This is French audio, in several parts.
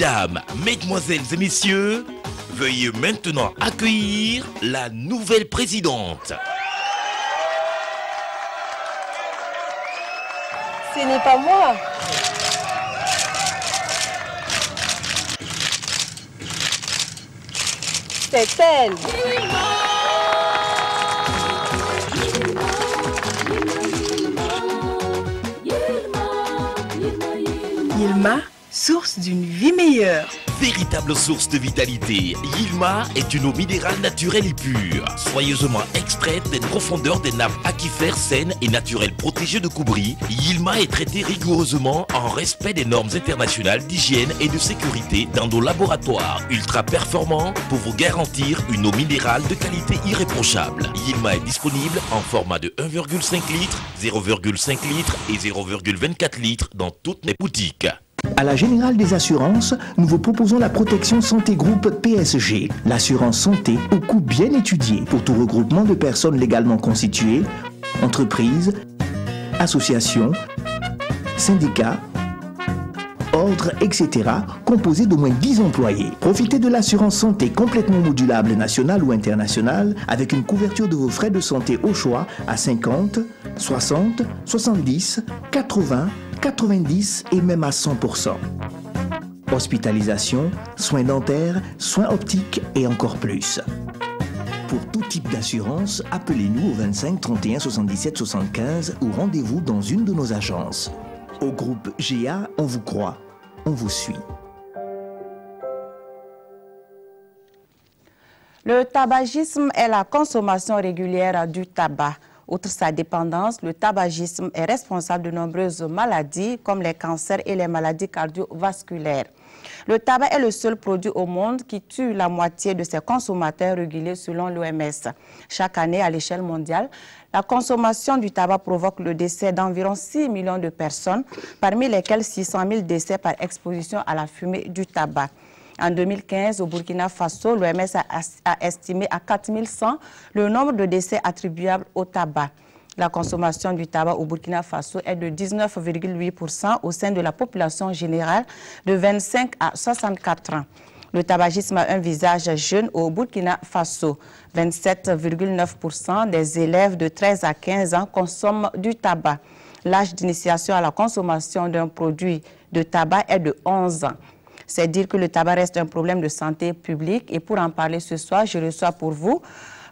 Mesdames, mesdemoiselles et messieurs, veuillez maintenant accueillir la nouvelle présidente. Ce n'est pas moi. C'est elle. Yilma, source d'une vie meilleure. Véritable source de vitalité, Yilma est une eau minérale naturelle et pure, soigneusement extraite des profondeurs des nappes aquifères saines et naturelles protégées de Koubri. Yilma est traitée rigoureusement en respect des normes internationales d'hygiène et de sécurité dans nos laboratoires ultra performants pour vous garantir une eau minérale de qualité irréprochable. Yilma est disponible en format de 1,5 litres, 0,5 litres et 0,24 litres dans toutes les boutiques. À la Générale des Assurances, nous vous proposons la protection santé groupe PSG, l'assurance santé au coût bien étudié pour tout regroupement de personnes légalement constituées, entreprises, associations, syndicats, ordres, etc., composés d'au moins 10 employés. Profitez de l'assurance santé complètement modulable nationale ou internationale avec une couverture de vos frais de santé au choix à 50, 60, 70, 80, 90 et même à 100%. Hospitalisation, soins dentaires, soins optiques et encore plus. Pour tout type d'assurance, appelez-nous au 25 31 77 75 ou rendez-vous dans une de nos agences. Au groupe GA, on vous croit, on vous suit. Le tabagisme est la consommation régulière du tabac. Outre sa dépendance, le tabagisme est responsable de nombreuses maladies comme les cancers et les maladies cardiovasculaires. Le tabac est le seul produit au monde qui tue la moitié de ses consommateurs réguliers selon l'OMS. Chaque année, à l'échelle mondiale, la consommation du tabac provoque le décès d'environ 6 millions de personnes, parmi lesquelles 600 000 décès par exposition à la fumée du tabac. En 2015, au Burkina Faso, l'OMS a estimé à 4100 le nombre de décès attribuables au tabac. La consommation du tabac au Burkina Faso est de 19,8% au sein de la population générale de 25 à 64 ans. Le tabagisme a un visage jeune au Burkina Faso. 27,9% des élèves de 13 à 15 ans consomment du tabac. L'âge d'initiation à la consommation d'un produit de tabac est de 11 ans. C'est dire que le tabac reste un problème de santé publique. Et pour en parler ce soir, je reçois pour vous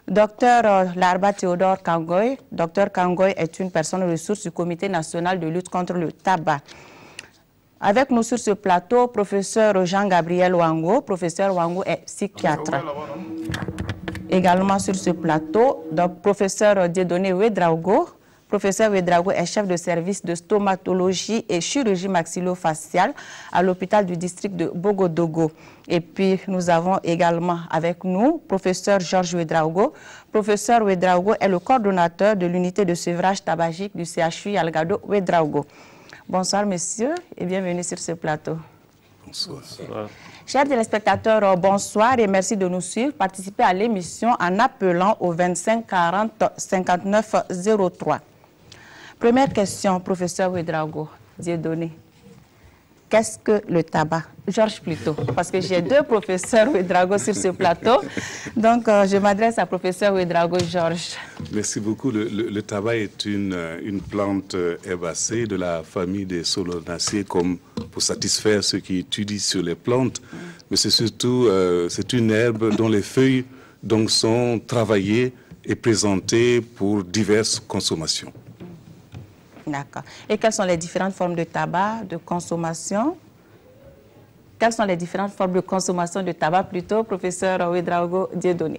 Dr Larba Théodore Kangoy. Dr Kangoy est une personne ressource du Comité national de lutte contre le tabac. Avec nous sur ce plateau, professeur Jean-Gabriel Wango. Professeur Wango est psychiatre. Également sur ce plateau, donc, professeur Dieudonné Ouedraogo. Professeur Ouedraogo est chef de service de stomatologie et chirurgie maxillofaciale à l'hôpital du district de Bogodogo. Et puis, nous avons également avec nous professeur Georges Ouedraogo. Professeur Ouedraogo est le coordonnateur de l'unité de sevrage tabagique du CHU Algado Ouedraogo. Bonsoir, messieurs, et bienvenue sur ce plateau. Bonsoir. Chers téléspectateurs, bonsoir et merci de nous suivre. Participez à l'émission en appelant au 25 40 59 03. Première question, professeur Ouedraogo, Dieudonné. Qu'est-ce que le tabac? Georges plutôt, parce que j'ai deux professeurs Ouedraogo sur ce plateau. Donc, je m'adresse à professeur Ouedraogo Georges. Merci beaucoup. Le tabac est une plante herbacée de la famille des solanacées, comme pour satisfaire ceux qui étudient sur les plantes. Mais c'est surtout c'est une herbe dont les feuilles donc, sont travaillées et présentées pour diverses consommations. D'accord. Et quelles sont les différentes formes de tabac, de consommation? Quelles sont les différentes formes de consommation de tabac, plutôt, professeur Ouedraogo Dieudonné?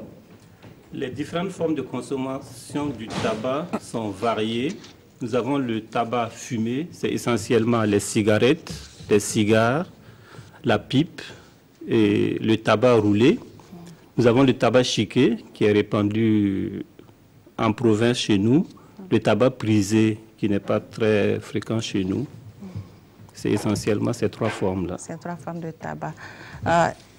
Les différentes formes de consommation du tabac sont variées. Nous avons le tabac fumé, c'est essentiellement les cigarettes, les cigares, la pipe et le tabac roulé. Nous avons le tabac chiqué, qui est répandu en province chez nous, le tabac prisé, qui n'est pas très fréquent chez nous. C'est essentiellement ces trois formes-là. Ces trois formes de tabac.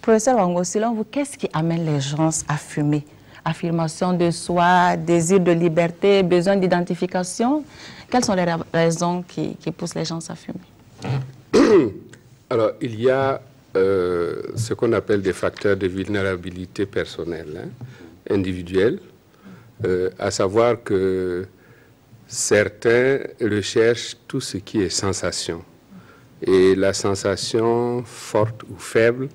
Professeur Wango, selon vous, qu'est-ce qui amène les gens à fumer? Affirmation de soi, désir de liberté, besoin d'identification? Quelles sont les raisons qui poussent les gens à fumer? Alors, il y a ce qu'on appelle des facteurs de vulnérabilité personnelle, individuelle, à savoir que certains recherchent tout ce qui est sensation. Et la sensation forte ou faible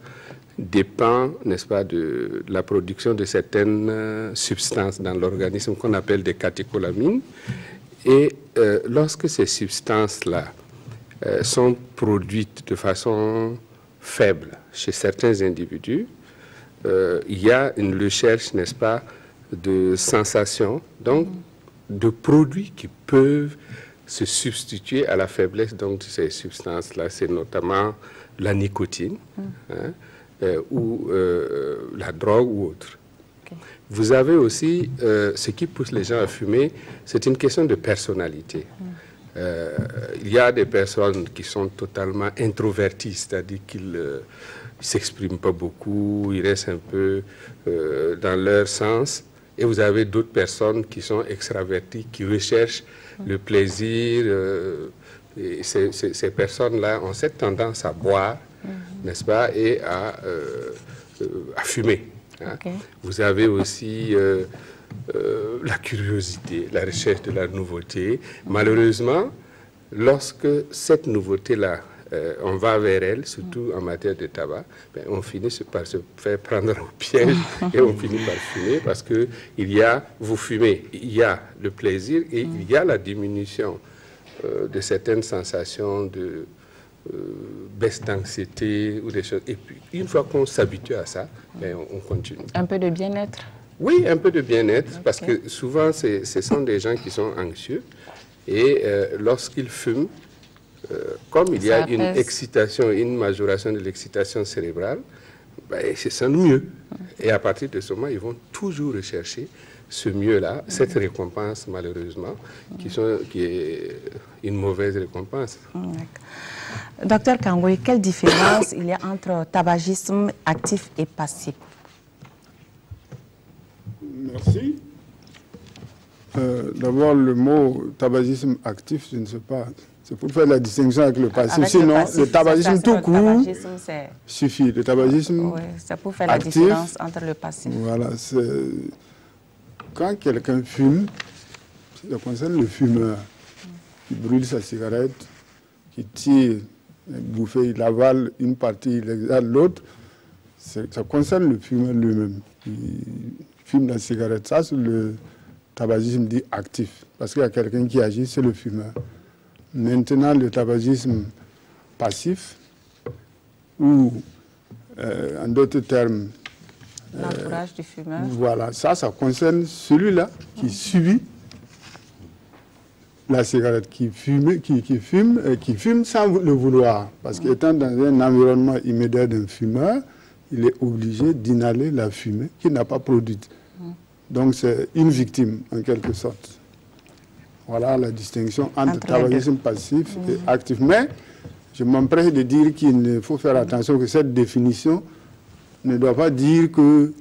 dépend, n'est-ce pas, de la production de certaines substances dans l'organisme qu'on appelle des catécholamines. Et lorsque ces substances-là sont produites de façon faible chez certains individus, il y a une recherche, n'est-ce pas, de sensations, donc de produits qui peuvent se substituer à la faiblesse donc, de ces substances-là. C'est notamment la nicotine ou la drogue ou autre. Okay. Vous avez aussi ce qui pousse les gens à fumer, c'est une question de personnalité. Il y a des personnes qui sont totalement introverties, c'est-à-dire qu'ils ne s'expriment pas beaucoup, ils restent un peu dans leur sens. Et vous avez d'autres personnes qui sont extraverties, qui recherchent le plaisir. Et ces personnes-là ont cette tendance à boire, n'est-ce pas, et à fumer. Hein. Okay. Vous avez aussi la curiosité, la recherche de la nouveauté. Malheureusement, lorsque cette nouveauté-là, on va vers elle, surtout en matière de tabac, ben, on finit par se faire prendre au piège et on finit par fumer parce que vous fumez, il y a le plaisir et il y a la diminution de certaines sensations de baisse d'anxiété ou des choses. Et puis, une fois qu'on s'habitue à ça, ben, on continue. Un peu de bien-être? Oui, un peu de bien-être, okay. Parce que souvent, ce sont des gens qui sont anxieux et lorsqu'ils fument, comme il y a une excitation, une majoration de l'excitation cérébrale, ben, ils se sentent mieux. Et à partir de ce moment, ils vont toujours rechercher ce mieux-là, cette récompense, malheureusement, qui est une mauvaise récompense. Docteur Kangoye, quelle différence il y a entre tabagisme actif et passif? Merci. D'abord, le mot tabagisme actif, je ne sais pas... C'est pour faire la distinction avec le passif. Sinon, le tabagisme tout court suffit. Le tabagisme c'est pour faire actif, la différence entre le passif. Voilà. Quand quelqu'un fume, ça concerne le fumeur qui brûle sa cigarette, qui tire une bouffée, il avale une partie, il exhale l'autre. Ça concerne le fumeur lui-même. Il fume la cigarette. Ça, c'est le tabagisme dit actif. Parce qu'il y a quelqu'un qui agit, c'est le fumeur. Maintenant, le tabagisme passif, ou en d'autres termes... l'entourage du fumeur. Voilà, ça concerne celui-là qui subit la cigarette, qui fume sans le vouloir. Parce qu'étant dans un environnement immédiat d'un fumeur, il est obligé d'inhaler la fumée qu'il n'a pas produite. Donc c'est une victime, en quelque sorte. Voilà la distinction entre tabagisme passif et actif. Mais je m'empresse de dire qu'il faut faire attention que cette définition ne doit pas dire que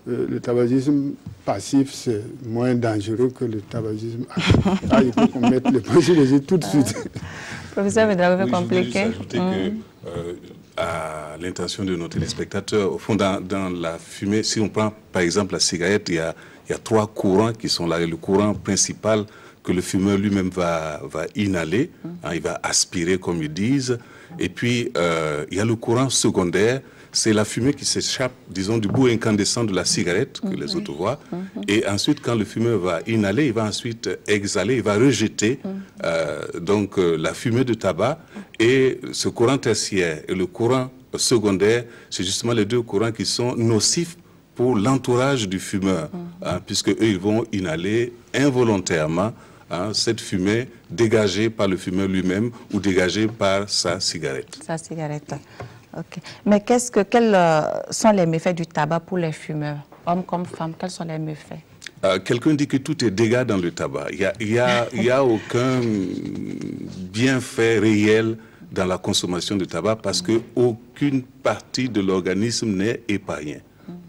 le tabagisme passif, c'est moins dangereux que le tabagisme actif. Là, il faut qu'on mette les points sur les yeux tout de suite. Professeur, vous avez compliqué. Je voulais ajouter que, à l'intention de nos téléspectateurs, au fond, dans la fumée, si on prend par exemple la cigarette, il y a 3 courants qui sont là. Le courant principal que le fumeur lui-même va inhaler, il va aspirer comme ils disent. Et puis, il y a le courant secondaire, c'est la fumée qui s'échappe, disons, du bout incandescent de la cigarette, que les autres voient. Et ensuite, quand le fumeur va inhaler, il va ensuite exhaler, il va rejeter donc la fumée de tabac. Et ce courant tertiaire et le courant secondaire, c'est justement les 2 courants qui sont nocifs pour l'entourage du fumeur, puisque eux, ils vont inhaler involontairement cette fumée dégagée par le fumeur lui-même ou dégagée par sa cigarette. Sa cigarette. Ok. Mais quels sont les méfaits du tabac pour les fumeurs, hommes comme femmes? Quels sont les méfaits? Quelqu'un dit que tout est dégât dans le tabac. Il y a aucun bienfait réel dans la consommation de tabac parce qu'aucune partie de l'organisme n'est épargnée.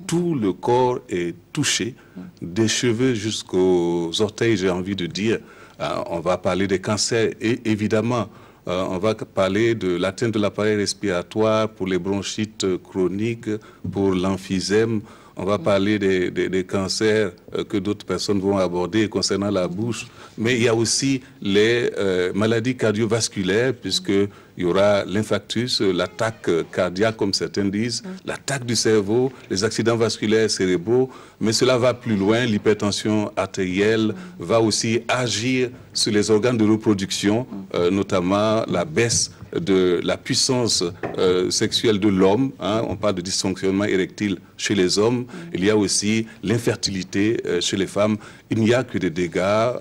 Tout le corps est touché, des cheveux jusqu'aux orteils, j'ai envie de dire. On va parler des cancers et évidemment On va parler de l'atteinte de l'appareil respiratoire, pour les bronchites chroniques, pour l'emphysème. On va parler des cancers que d'autres personnes vont aborder concernant la bouche. Mais il y a aussi les maladies cardiovasculaires, puisqu'il y aura l'infarctus, l'attaque cardiaque, comme certains disent, l'attaque du cerveau, les accidents vasculaires cérébraux. Mais cela va plus loin. L'hypertension artérielle va aussi agir sur les organes de reproduction, notamment la baisse de la puissance sexuelle de l'homme. On parle de dysfonctionnement érectile chez les hommes. Il y a aussi l'infertilité chez les femmes. Il n'y a que des dégâts,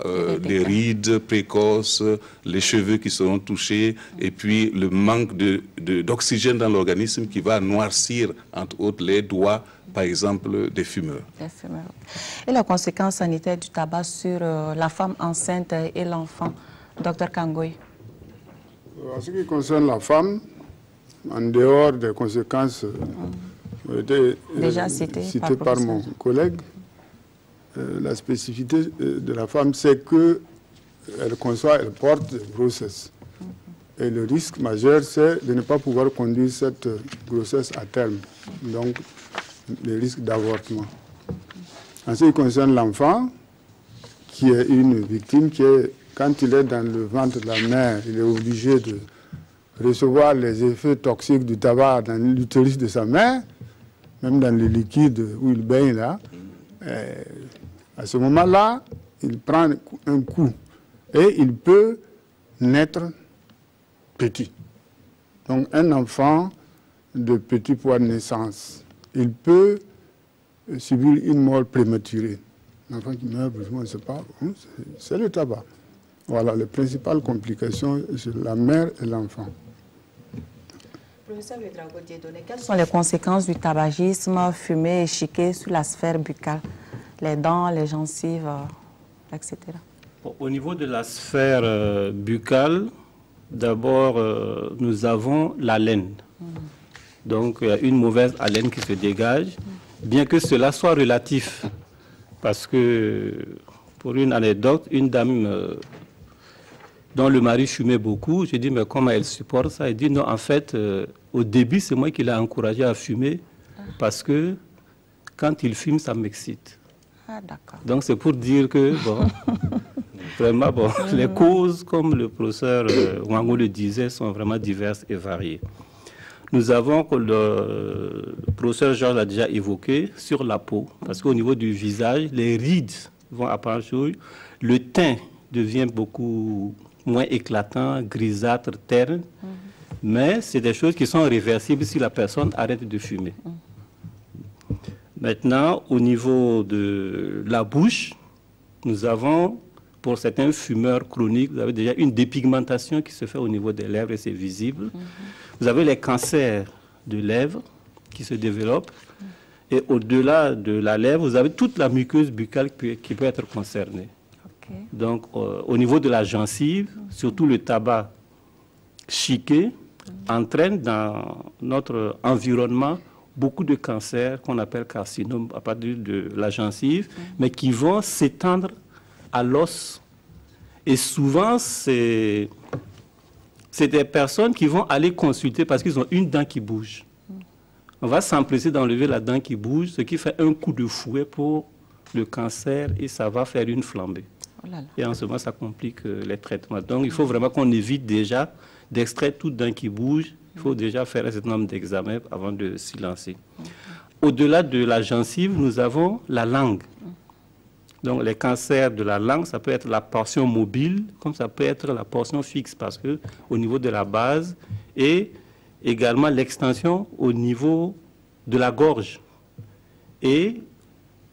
les rides précoces, les cheveux qui seront touchés, et puis le manque d'oxygène dans l'organisme qui va noircir, entre autres, les doigts, par exemple, des fumeurs. Et la conséquence sanitaire du tabac sur la femme enceinte et l'enfant, Dr Kangoy? En ce qui concerne la femme, en dehors des conséquences déjà citées par mon collègue, la spécificité de la femme, c'est qu'elle conçoit, elle porte des grossesses. Et le risque majeur, c'est de ne pas pouvoir conduire cette grossesse à terme. Donc, le risque d'avortement. En ce qui concerne l'enfant, qui est une victime, quand il est dans le ventre de la mère, il est obligé de recevoir les effets toxiques du tabac dans l'utérus de sa mère, même dans le liquide où il baigne là. À ce moment-là, il prend un coup et il peut naître petit. Donc un enfant de petit poids de naissance, il peut subir une mort prématurée. L'enfant qui meurt, on ne sait pas, c'est le tabac. Voilà les principales complications sur la mère et l'enfant. Professeur Ouédraogo-Dieudonné, quelles sont les conséquences du tabagisme fumé et chiqué sur la sphère buccale, les dents, les gencives, etc. Bon, au niveau de la sphère buccale, d'abord, nous avons l'haleine. Donc, il y a une mauvaise haleine qui se dégage, bien que cela soit relatif. Parce que, pour une anecdote, une dame dont le mari fumait beaucoup, j'ai dit, mais comment elle supporte ça? Elle dit, non, en fait, au début, c'est moi qui l'ai encouragé à fumer, parce que quand il fume, ça m'excite. Ah, d'accord. Donc, c'est pour dire que, bon, vraiment, bon, les causes, comme le professeur Wango le disait, sont vraiment diverses et variées. Nous avons, que le professeur Georges l'a déjà évoqué, sur la peau, parce qu'au niveau du visage, les rides vont apparaître, le teint devient beaucoup moins éclatant, grisâtre, terne, mais c'est des choses qui sont réversibles si la personne arrête de fumer. Maintenant, au niveau de la bouche, nous avons, pour certains fumeurs chroniques, vous avez déjà une dépigmentation qui se fait au niveau des lèvres et c'est visible. Vous avez les cancers de lèvres qui se développent. Et au-delà de la lèvre, vous avez toute la muqueuse buccale qui peut être concernée. Donc, au niveau de la gencive, surtout le tabac chiqué entraîne dans notre environnement beaucoup de cancers qu'on appelle carcinomes à partir de la gencive, mais qui vont s'étendre à l'os. Et souvent, c'est des personnes qui vont aller consulter parce qu'ils ont une dent qui bouge. On va s'empresser d'enlever la dent qui bouge, ce qui fait un coup de fouet pour le cancer et ça va faire une flambée. Oh là là. Et en ce moment, ça complique les traitements. Donc, il faut vraiment qu'on évite déjà d'extraire toute dent qui bouge. Il faut déjà faire un certain nombre d'examens avant de s'y lancer. Au-delà de la gencive, nous avons la langue. Donc, les cancers de la langue, ça peut être la portion mobile, comme ça peut être la portion fixe, parce que au niveau de la base, et également l'extension au niveau de la gorge. Et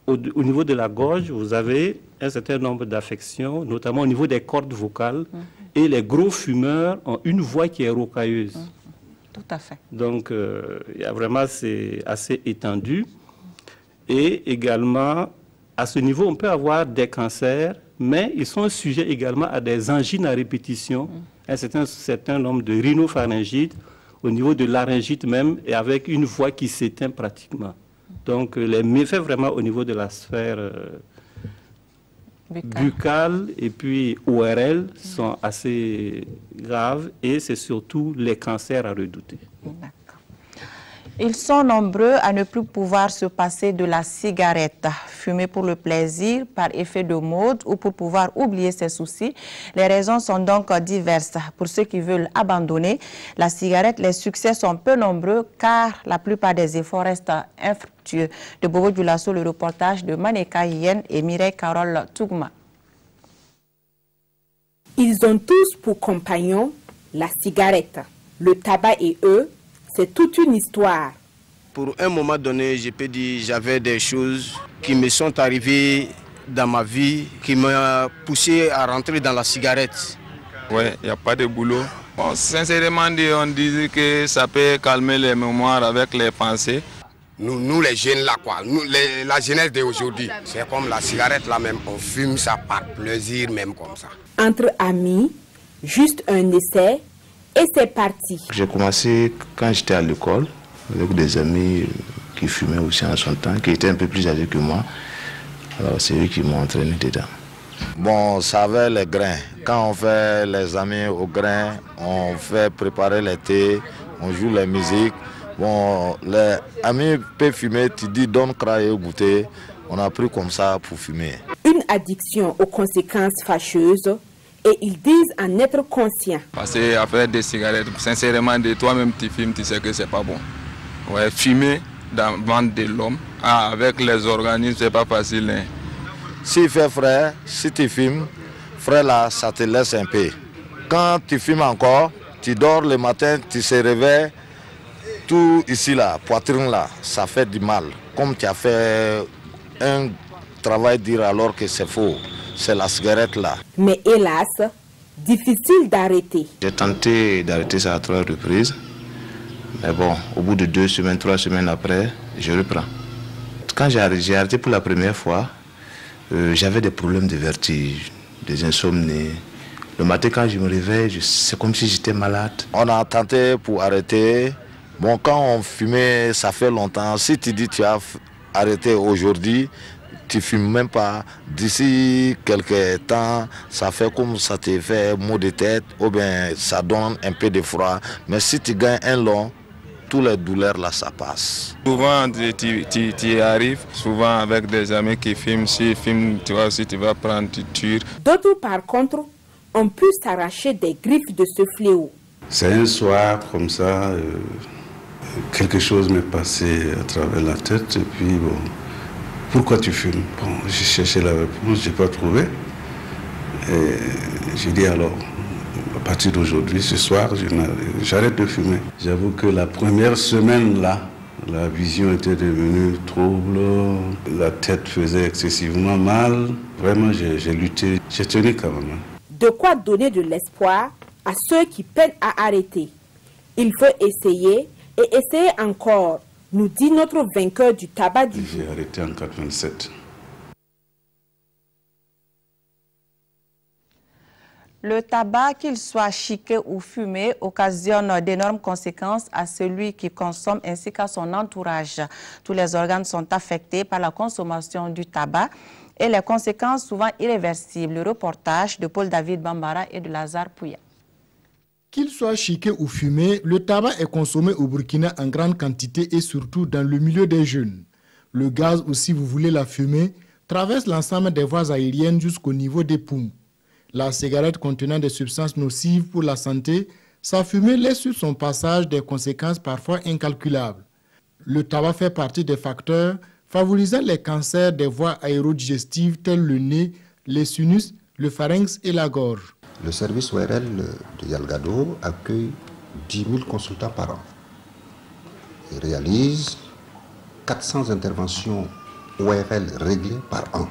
au niveau de la gorge, vous avez un certain nombre d'affections, notamment au niveau des cordes vocales, et les gros fumeurs ont une voix qui est rocailleuse. Tout à fait. Donc, il y a vraiment, c'est assez étendu. Et également, à ce niveau, on peut avoir des cancers, mais ils sont sujets également à des angines à répétition, un certain nombre de rhinopharyngites, au niveau de laryngite même, et avec une voix qui s'éteint pratiquement. Donc, les méfaits vraiment au niveau de la sphère buccale et puis ORL sont assez graves et c'est surtout les cancers à redouter. Ils sont nombreux à ne plus pouvoir se passer de la cigarette. Fumer pour le plaisir, par effet de mode ou pour pouvoir oublier ses soucis. Les raisons sont donc diverses. Pour ceux qui veulent abandonner la cigarette, les succès sont peu nombreux car la plupart des efforts restent infructueux. De Bobo Dioulasso, le reportage de Maneka Yen et Mireille Carole Tougma. Ils ont tous pour compagnon la cigarette. Le tabac et eux, c'est toute une histoire. Pour un moment donné, je peux dire j'avais des choses qui me sont arrivées dans ma vie, qui m'ont poussé à rentrer dans la cigarette. Ouais, il n'y a pas de boulot. Bon, sincèrement, on disait que ça peut calmer les mémoires avec les pensées. Nous les jeunes là, quoi, la jeunesse d'aujourd'hui, c'est comme la cigarette là même, on fume ça par plaisir même comme ça. Entre amis, juste un essai. Et c'est parti. J'ai commencé quand j'étais à l'école avec des amis qui fumaient aussi en son temps, qui étaient un peu plus âgés que moi. Alors c'est eux qui m'ont entraîné dedans. Bon, ça avait les grains. Quand on fait les amis au grain, on fait préparer les thés, on joue les musiques. Bon, les amis peuvent fumer, tu dis donne crayer au goûter. On a pris comme ça pour fumer. Une addiction aux conséquences fâcheuses. Et ils disent en être conscients. Parce qu'après des cigarettes, sincèrement, de toi-même tu fumes, tu sais que c'est pas bon. Ouais, fumer dans le ventre de l'homme, avec les organismes, c'est pas facile. Hein. S'il fait frais, si tu fumes, frais là, ça te laisse un peu. Quand tu fumes encore, tu dors le matin, tu te réveilles, tout ici là, poitrine là, ça fait du mal. Comme tu as fait un travail dire alors que c'est faux. C'est la cigarette là. Mais hélas, difficile d'arrêter. J'ai tenté d'arrêter ça à 3 reprises. Mais bon, au bout de 2 semaines, 3 semaines après, je reprends. Quand j'ai arrêté pour la première fois, j'avais des problèmes de vertige, des insomnies. Le matin quand je me réveille, c'est comme si j'étais malade. On a tenté pour arrêter. Bon, quand on fumait, ça fait longtemps. Si tu dis tu as arrêté aujourd'hui, tu ne fumes même pas, d'ici quelques temps, ça fait comme ça te fait maux de tête, ou bien ça donne un peu de froid. Mais si tu gagnes un long, toutes les douleurs là, ça passe. Souvent, tu y arrives, souvent avec des amis qui fument, si fument, tu vois, si tu vas prendre, tu tires. D'autres, par contre, ont pu s'arracher des griffes de ce fléau. C'est un soir comme ça, quelque chose m'est passé à travers la tête, et puis bon. Pourquoi tu fumes? Bon, j'ai cherché la réponse, je n'ai pas trouvé. Et j'ai dit alors, à partir d'aujourd'hui, ce soir, j'arrête de fumer. J'avoue que la première semaine là, la vision était devenue trouble, la tête faisait excessivement mal. Vraiment, j'ai lutté, j'ai tenu quand même. De quoi donner de l'espoir à ceux qui peinent à arrêter. Il faut essayer et essayer encore, nous dit notre vainqueur du tabac du jour. J'ai arrêté en 1987. Le tabac, qu'il soit chiqué ou fumé, occasionne d'énormes conséquences à celui qui consomme ainsi qu'à son entourage. Tous les organes sont affectés par la consommation du tabac et les conséquences souvent irréversibles. Le reportage de Paul-David Bambara et de Lazare Pouya. Qu'il soit chiqué ou fumé, le tabac est consommé au Burkina en grande quantité et surtout dans le milieu des jeunes. Le gaz, ou si vous voulez la fumée, traverse l'ensemble des voies aériennes jusqu'au niveau des poumons. La cigarette contenant des substances nocives pour la santé, sa fumée laisse sur son passage des conséquences parfois incalculables. Le tabac fait partie des facteurs favorisant les cancers des voies aérodigestives tels le nez, les sinus, le pharynx et la gorge. Le service ORL de Yalgado accueille 10 000 consultants par an. Il réalise 400 interventions ORL réglées par an.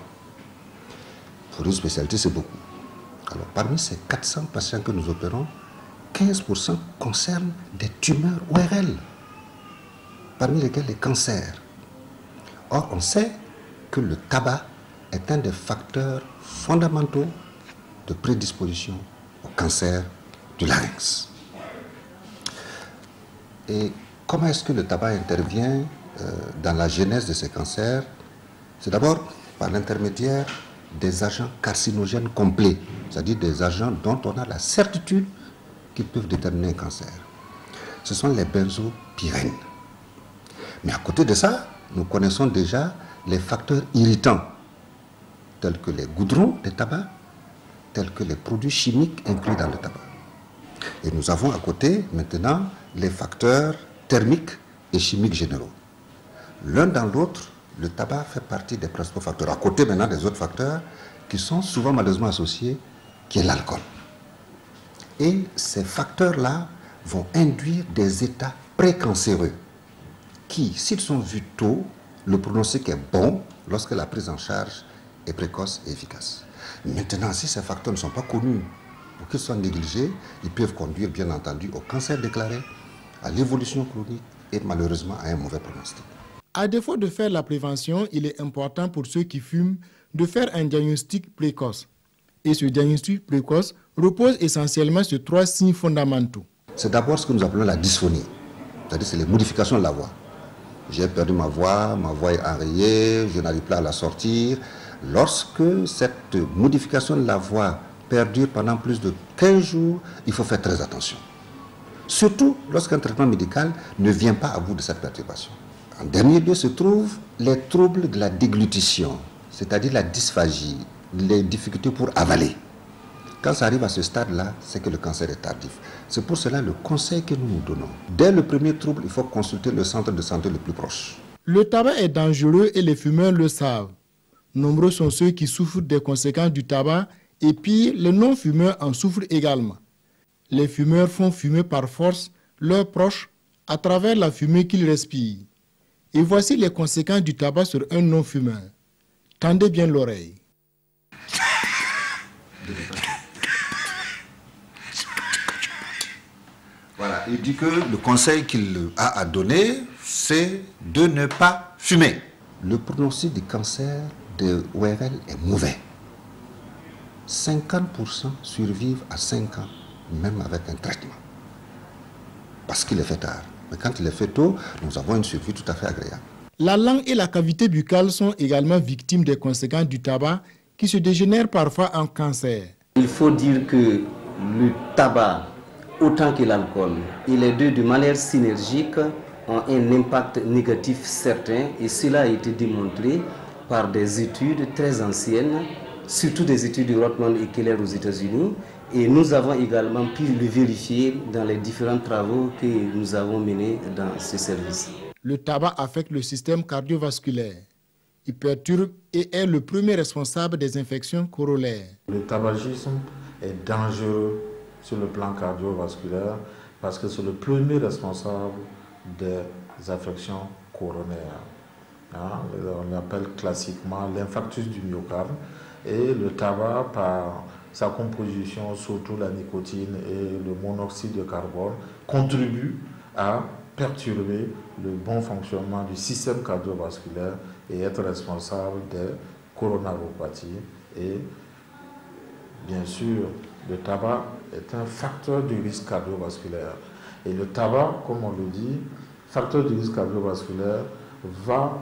Pour une spécialité, c'est beaucoup. Alors, parmi ces 400 patients que nous opérons, 15% concernent des tumeurs ORL, parmi lesquelles les cancers. Or, on sait que le tabac est un des facteurs fondamentaux de prédisposition au cancer du larynx. Et comment est-ce que le tabac intervient dans la genèse de ces cancers? C'est d'abord par l'intermédiaire des agents carcinogènes complets, c'est-à-dire des agents dont on a la certitude qu'ils peuvent déterminer un cancer. Ce sont les benzopyrènes. Mais à côté de ça, nous connaissons déjà les facteurs irritants, tels que les goudrons de tabac, tels que les produits chimiques inclus dans le tabac. Et nous avons à côté maintenant les facteurs thermiques et chimiques généraux. L'un dans l'autre, le tabac fait partie des principaux facteurs. À côté maintenant des autres facteurs qui sont souvent malheureusement associés, qui est l'alcool. Et ces facteurs-là vont induire des états précancéreux qui, s'ils sont vus tôt, le pronostic est bon lorsque la prise en charge est précoce et efficace. Maintenant, si ces facteurs ne sont pas connus ou qu'ils sont négligés, ils peuvent conduire bien entendu au cancer déclaré, à l'évolution chronique et malheureusement à un mauvais pronostic. À défaut de faire la prévention, il est important pour ceux qui fument de faire un diagnostic précoce. Et ce diagnostic précoce repose essentiellement sur 3 signes fondamentaux. C'est d'abord ce que nous appelons la dysphonie, c'est-à-dire c'est les modifications de la voix. J'ai perdu ma voix est enrayée, je n'arrive pas à la sortir. Lorsque cette modification de la voix perdure pendant plus de 15 jours, il faut faire très attention. Surtout lorsqu'un traitement médical ne vient pas à bout de cette perturbation. En dernier lieu se trouvent les troubles de la déglutition, c'est-à-dire la dysphagie, les difficultés pour avaler. Quand ça arrive à ce stade-là, c'est que le cancer est tardif. C'est pour cela le conseil que nous nous donnons. Dès le premier trouble, il faut consulter le centre de santé le plus proche. Le tabac est dangereux et les fumeurs le savent. Nombreux sont ceux qui souffrent des conséquences du tabac et pire, les non-fumeurs en souffrent également. Les fumeurs font fumer par force leurs proches à travers la fumée qu'ils respirent. Et voici les conséquences du tabac sur un non-fumeur. Tendez bien l'oreille. Voilà, il dit que le conseil qu'il a à donner, c'est de ne pas fumer. Le pronostic du cancer de ORL est mauvais. 50% survivent à 5 ans, même avec un traitement. Parce qu'il est fait tard. Mais quand il est fait tôt, nous avons une survie tout à fait agréable. La langue et la cavité buccale sont également victimes des conséquences du tabac qui se dégénèrent parfois en cancer. Il faut dire que le tabac, autant que l'alcool, et les deux de manière synergique ont un impact négatif certain et cela a été démontré par des études très anciennes, surtout des études de Rothman et Keller aux États-Unis. Et nous avons également pu le vérifier dans les différents travaux que nous avons menés dans ce service. Le tabac affecte le système cardiovasculaire. Il perturbe et est le premier responsable des infections corollaires. Le tabagisme est dangereux sur le plan cardiovasculaire parce que c'est le premier responsable des affections coronaires. On l'appelle classiquement l'infarctus du myocarde. Et le tabac, par sa composition, surtout la nicotine et le monoxyde de carbone, contribue à perturber le bon fonctionnement du système cardiovasculaire et être responsable des coronariopathies. Et bien sûr, le tabac est un facteur de risque cardiovasculaire. Et le tabac, comme on le dit, facteur de risque cardiovasculaire, va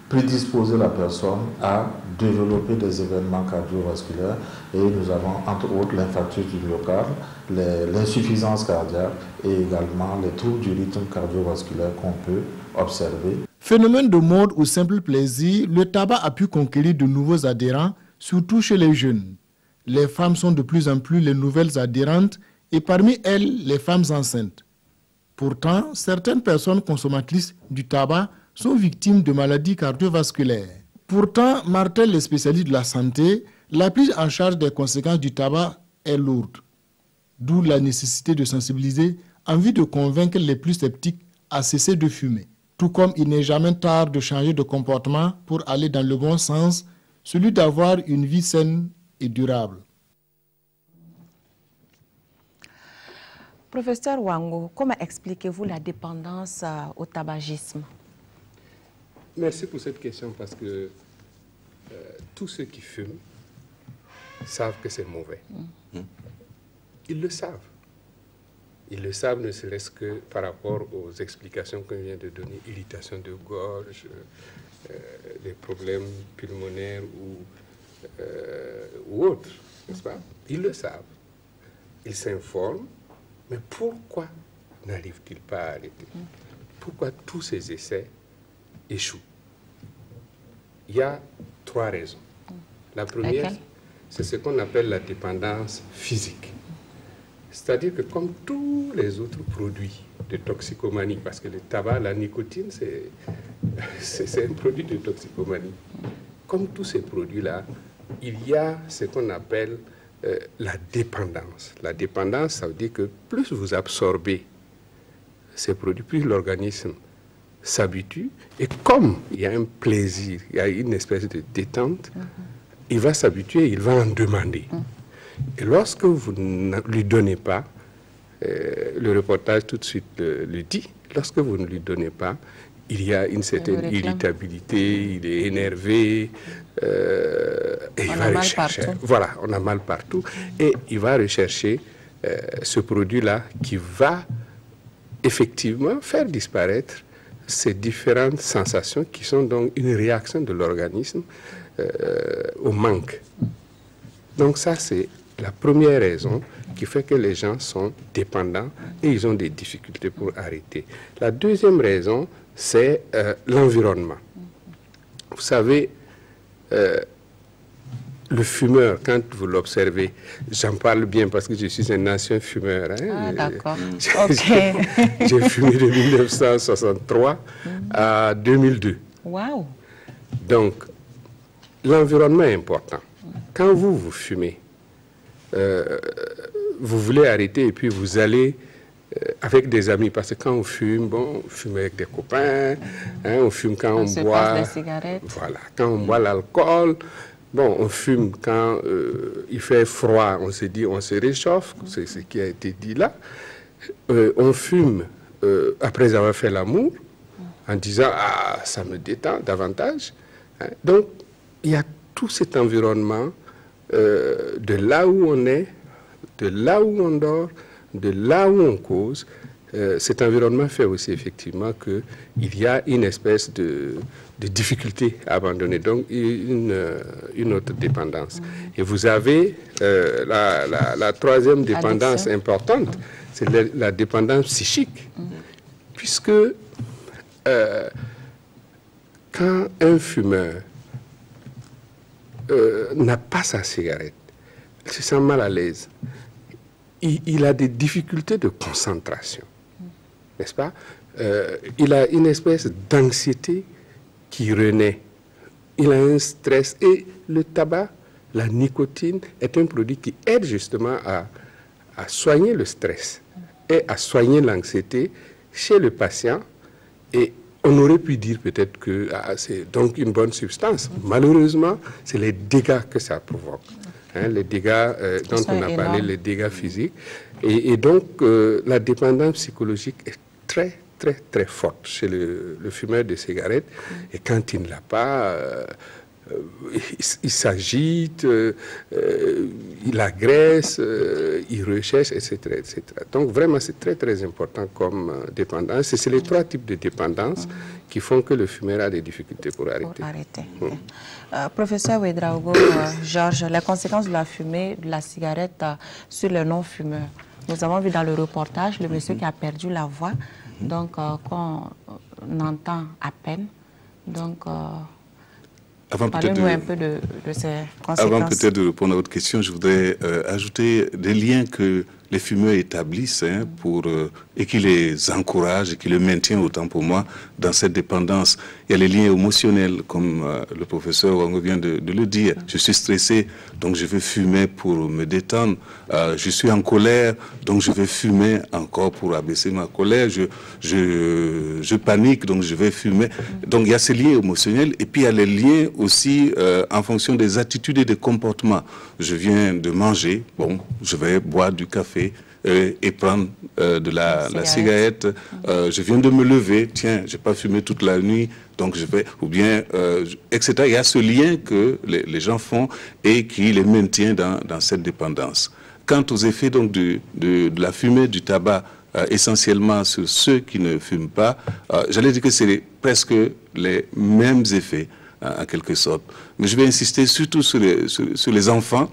prédisposer la personne à développer des événements cardiovasculaires. Et nous avons entre autres l'infarctus du myocarde, l'insuffisance cardiaque et également les troubles du rythme cardiovasculaire qu'on peut observer. Phénomène de mode ou simple plaisir, le tabac a pu conquérir de nouveaux adhérents, surtout chez les jeunes. Les femmes sont de plus en plus les nouvelles adhérentes et parmi elles, les femmes enceintes. Pourtant, certaines personnes consommatrices du tabac sont victimes de maladies cardiovasculaires. Pourtant, martèlent les spécialistes de la santé, la prise en charge des conséquences du tabac est lourde. D'où la nécessité de sensibiliser en vue de convaincre les plus sceptiques à cesser de fumer. Tout comme il n'est jamais tard de changer de comportement pour aller dans le bon sens, celui d'avoir une vie saine et durable. Professeur Wango, comment expliquez-vous la dépendance au tabagisme? Merci pour cette question parce que tous ceux qui fument savent que c'est mauvais. Ils le savent. Ils le savent ne serait-ce que par rapport aux explications qu'on vient de donner, irritation de gorge, des problèmes pulmonaires ou ou autres, n'est-ce pas? Ils le savent, ils s'informent, mais pourquoi n'arrivent-ils pas à arrêter? Pourquoi tous ces essais échouent? Il y a 3 raisons. La première, c'est ce qu'on appelle la dépendance physique. C'est-à-dire que comme tous les autres produits de toxicomanie, parce que le tabac, la nicotine, c'est un produit de toxicomanie. Comme tous ces produits-là, il y a ce qu'on appelle la dépendance. La dépendance, ça veut dire que plus vous absorbez ces produits, plus l'organisme s'habitue. Et comme il y a un plaisir, il y a une espèce de détente, il va s'habituer, il va en demander. Et lorsque vous ne lui donnez pas, le reportage tout de suite le dit, lorsque vous ne lui donnez pas, il y a une certaine irritabilité, il est énervé, et il va rechercher. Voilà, on a mal partout. Et il va rechercher ce produit-là qui va effectivement faire disparaître ces différentes sensations qui sont donc une réaction de l'organisme au manque. Donc ça, c'est la première raison qui fait que les gens sont dépendants et ils ont des difficultés pour arrêter. La deuxième raison, c'est l'environnement. Vous savez, le fumeur, quand vous l'observez, j'en parle bien parce que je suis un ancien fumeur. Hein, ah, d'accord. J'ai fumé de 1963 à 2002. Waouh. Donc, l'environnement est important. Quand vous fumez, vous voulez arrêter et puis vous allez avec des amis, parce que quand on fume, bon, on fume avec des copains, hein, on fume quand on boit, passe des cigarettes. Voilà, quand on boit l'alcool, bon, on fume quand il fait froid, on se dit, on se réchauffe, c'est ce qui a été dit là. On fume après avoir fait l'amour, en disant, ah, ça me détend davantage. Hein. Donc, il y a tout cet environnement de là où on est, de là où on dort, de là où on cause. Cet environnement fait aussi effectivement qu'il y a une espèce de difficulté à abandonner, donc une autre dépendance. Et vous avez la troisième dépendance importante, c'est la dépendance psychique, puisque quand un fumeur n'a pas sa cigarette, il se sent mal à l'aise, il a des difficultés de concentration, n'est-ce pas? Il a une espèce d'anxiété qui renaît. Il a un stress. Et le tabac, la nicotine, est un produit qui aide justement à soigner le stress et à soigner l'anxiété chez le patient. Et on aurait pu dire peut-être que c'est donc une bonne substance. Malheureusement, c'est les dégâts que ça provoque. Hein, les dégâts dont on a parlé, les dégâts physiques. Et donc, la dépendance psychologique est très, très, très forte chez le fumeur de cigarettes. Et quand il ne l'a pas, il s'agite, il agresse, il recherche, etc., etc. Donc, vraiment, c'est très, très important comme dépendance. Et c'est les 3 types de dépendance qui font que le fumeur a des difficultés pour arrêter. Professeur Ouedraogo, Georges, les conséquences de la fumée, de la cigarette sur les non-fumeurs. Nous avons vu dans le reportage le monsieur qui a perdu la voix, donc qu'on entend à peine. Donc, parlez-nous un peu de ces conséquences. Avant peut-être de répondre à votre question, je voudrais ajouter des liens que les fumeurs établissent et qui les encouragent et qui les maintiennent autant pour moi dans cette dépendance. Il y a les liens émotionnels, comme le professeur Wango vient de le dire. Je suis stressé, donc je vais fumer pour me détendre. Je suis en colère, donc je vais fumer encore pour abaisser ma colère. Je panique, donc je vais fumer. Donc il y a ces liens émotionnels et puis il y a les liens aussi en fonction des attitudes et des comportements. Je viens de manger, bon, je vais boire du café et prendre de la cigarette. Je viens de me lever, tiens, je n'ai pas fumé toute la nuit, donc je vais, ou bien, etc. Il y a ce lien que les gens font et qui les maintient dans cette dépendance. Quant aux effets donc, de la fumée, du tabac, essentiellement sur ceux qui ne fument pas, j'allais dire que c'est presque les mêmes effets. en quelque sorte. Mais je vais insister surtout sur les enfants,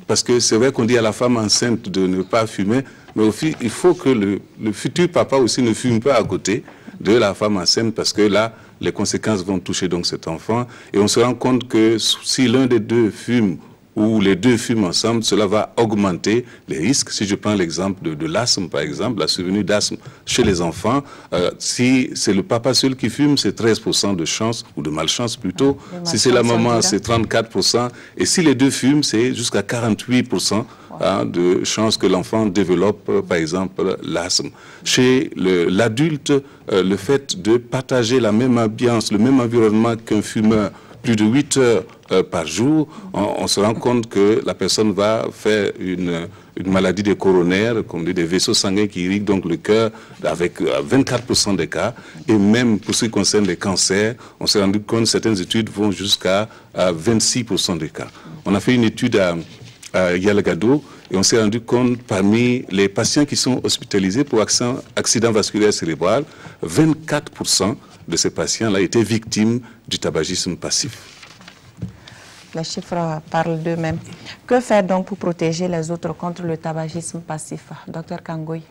parce que c'est vrai qu'on dit à la femme enceinte de ne pas fumer, mais aussi, il faut que le futur papa aussi ne fume pas à côté de la femme enceinte, parce que là, les conséquences vont toucher donc cet enfant. Et on se rend compte que si l'un des deux fume ou les deux fument ensemble, cela va augmenter les risques. Si je prends l'exemple de l'asthme, par exemple, la survenue d'asthme chez les enfants, si c'est le papa seul qui fume, c'est 13% de chance, ou de malchance plutôt. Si c'est la maman, c'est 34%. Et si les deux fument, c'est jusqu'à 48% de chances que l'enfant développe, par exemple, l'asthme. Chez l'adulte, le fait de partager la même ambiance, le même environnement qu'un fumeur, plus de 8 heures par jour, on se rend compte que la personne va faire une maladie des coronaires, comme des vaisseaux sanguins qui irriguent donc le cœur, avec 24% des cas. Et même pour ce qui concerne les cancers, on s'est rendu compte que certaines études vont jusqu'à 26% des cas. On a fait une étude à Yalgado et on s'est rendu compte parmi les patients qui sont hospitalisés pour accident vasculaire cérébral, 24% de ces patients-là étaient victimes du tabagisme passif. Les chiffres parlent d'eux-mêmes. Que faire donc pour protéger les autres contre le tabagisme passif, Dr Kangoy?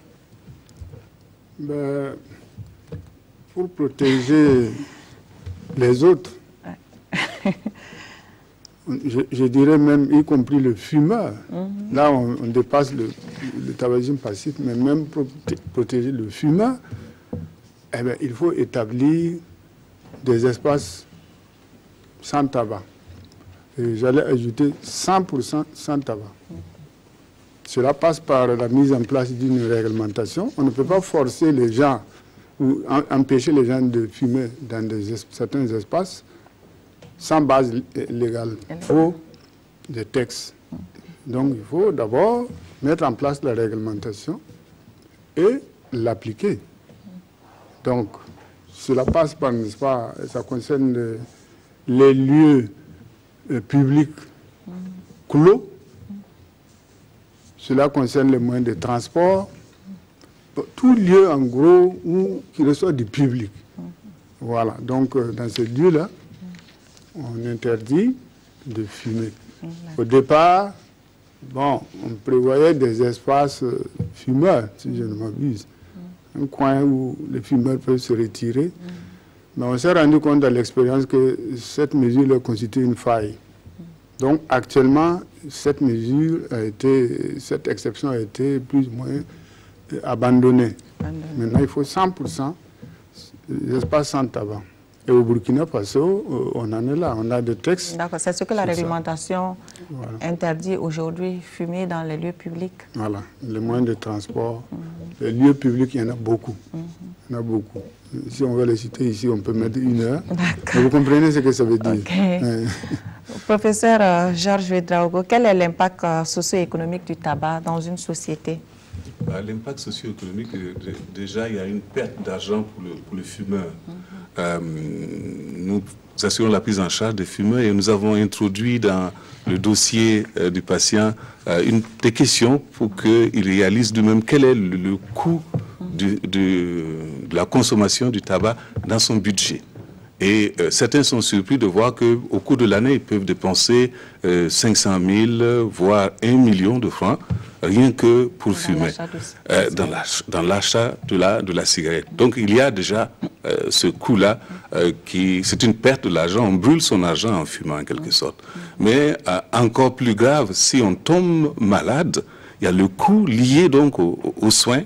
Pour protéger les autres, je dirais même, y compris le fumeur. Là, on dépasse le tabagisme passif, mais même pour protéger le fumeur, eh bien, il faut établir des espaces sans tabac. Et j'allais ajouter 100% sans tabac. Cela passe par la mise en place d'une réglementation. On ne peut pas forcer les gens ou empêcher les gens de fumer dans certains espaces sans base légale. Il faut des textes. Donc il faut d'abord mettre en place la réglementation et l'appliquer. Donc, cela passe par, n'est-ce pas, ça concerne les lieux publics clos, cela concerne les moyens de transport, tout lieu en gros qui reçoit du public. Voilà, donc dans ces lieux-là, on interdit de fumer. Au départ, bon, on prévoyait des espaces fumeurs, si je ne m'abuse. Un coin où les fumeurs peuvent se retirer. Mais on s'est rendu compte à l'expérience que cette mesure constitue une faille. Donc actuellement, cette exception a été plus ou moins abandonnée. Maintenant, il faut 100% des espaces sans tabac. Et au Burkina Faso, on en est là, on a des textes. D'accord, c'est ce que la réglementation interdit aujourd'hui, fumer dans les lieux publics. Voilà, les moyens de transport, les lieux publics, il y en a beaucoup. Il y en a beaucoup. Si on veut les citer ici, on peut mettre 1 heure. Mais vous comprenez ce que ça veut dire. Professeur Georges Ouedraogo, quel est l'impact socio-économique du tabac dans une société? L'impact socio-économique, déjà, il y a une perte d'argent pour le fumeur. Nous assurons la prise en charge des fumeurs et nous avons introduit dans le dossier du patient des questions pour qu'il réalise lui-même quel est le coût de la consommation du tabac dans son budget. Et certains sont surpris de voir qu'au cours de l'année, ils peuvent dépenser 500 000, voire 1 million de francs, rien que pour fumer, dans l'achat de la cigarette. Donc il y a déjà ce coût-là, c'est une perte de l'argent, on brûle son argent en fumant en quelque sorte. Mais encore plus grave, si on tombe malade, il y a le coût lié donc aux soins,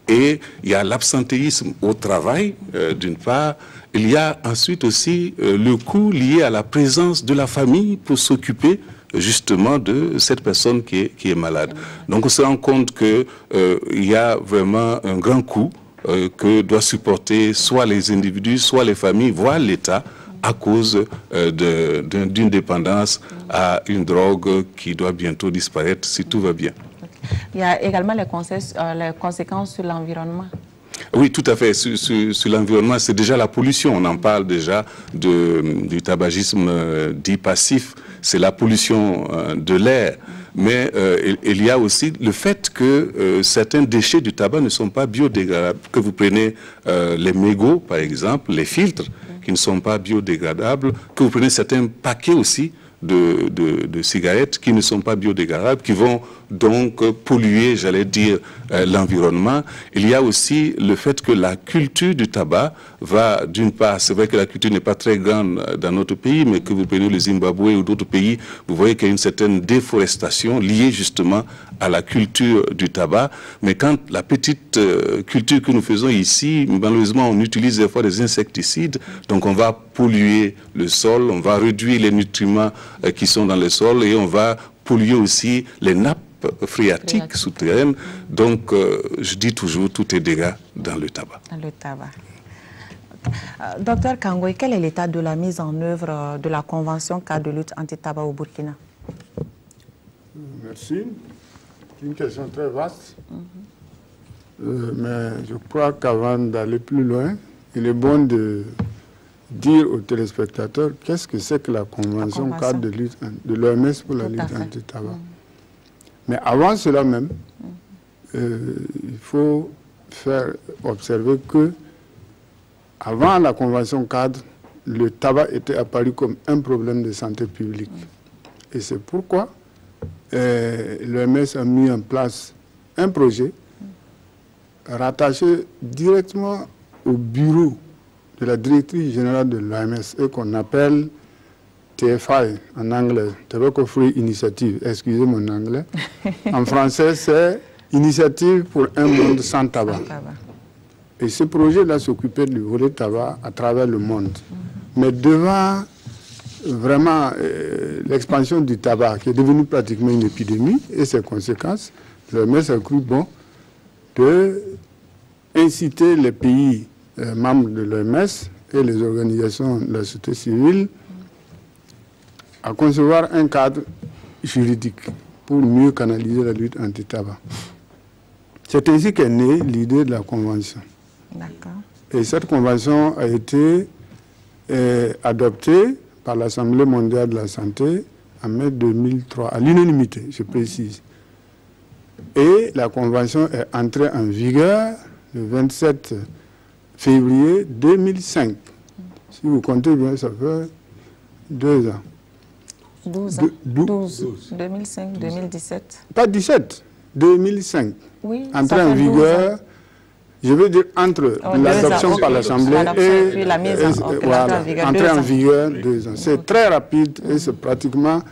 et il y a l'absentéisme au travail, d'une part. Il y a ensuite aussi le coût lié à la présence de la famille pour s'occuper justement de cette personne qui est malade. Donc on se rend compte qu'il y a vraiment un grand coût que doivent supporter soit les individus, soit les familles, voire l'État, à cause d'une dépendance à une drogue qui doit bientôt disparaître si tout va bien. Il y a également les conséquences sur l'environnement. Oui, tout à fait. Sur l'environnement, c'est déjà la pollution. On en parle déjà du tabagisme dit passif. C'est la pollution de l'air. Mais il y a aussi le fait que certains déchets du tabac ne sont pas biodégradables. Que vous prenez les mégots, par exemple, les filtres qui ne sont pas biodégradables, que vous prenez certains paquets aussi de cigarettes qui ne sont pas biodégradables, qui vont donc polluer, j'allais dire, l'environnement. Il y a aussi le fait que la culture du tabac va, d'une part, c'est vrai que la culture n'est pas très grande dans notre pays, mais que vous prenez le Zimbabwe ou d'autres pays, vous voyez qu'il y a une certaine déforestation liée justement à la culture du tabac. Mais quand la petite culture que nous faisons ici, malheureusement, on utilise des fois des insecticides, donc on va polluer le sol, on va réduire les nutriments qui sont dans le sol et on va polluer aussi les nappes phréatiques souterraines. Donc, je dis toujours, tout est dégâts dans le tabac. Dans le tabac. Docteur Kangoye, quel est l'état de la mise en œuvre de la Convention cadre de lutte anti-tabac au Burkina? Merci. C'est une question très vaste. Mais je crois qu'avant d'aller plus loin, il est bon de dire aux téléspectateurs qu'est-ce que c'est que la Convention cadre de lutte de l'OMS pour la lutte anti-tabac. Mais avant cela même, il faut faire observer que avant la Convention cadre, le tabac était apparu comme un problème de santé publique. Et c'est pourquoi l'OMS a mis en place un projet rattaché directement au bureau de la directrice générale de l'OMS et qu'on appelle TFI en anglais, Tobacco Free Initiative, excusez mon anglais. En français, c'est Initiative pour un monde sans tabac. Et ce projet-là s'occupait du volet tabac à travers le monde. Mais devant vraiment l'expansion du tabac, qui est devenu pratiquement une épidémie, et ses conséquences, l'OMS a cru bon de inciter les pays membres de l'OMS et les organisations de la société civile à concevoir un cadre juridique pour mieux canaliser la lutte anti-tabac. C'est ainsi qu'est née l'idée de la Convention. Et cette Convention a été adoptée par l'Assemblée mondiale de la santé en mai 2003, à l'unanimité, je précise. Et la Convention est entrée en vigueur le 27 février 2005. Si vous comptez bien, ça fait 2 ans. 12 ans. 2005, 2017. Pas 17, 2005. Oui, entrée en vigueur, je veux dire entre l'adoption par l'Assemblée et la mise entrée en vigueur 2 ans. C'est très rapide et c'est pratiquement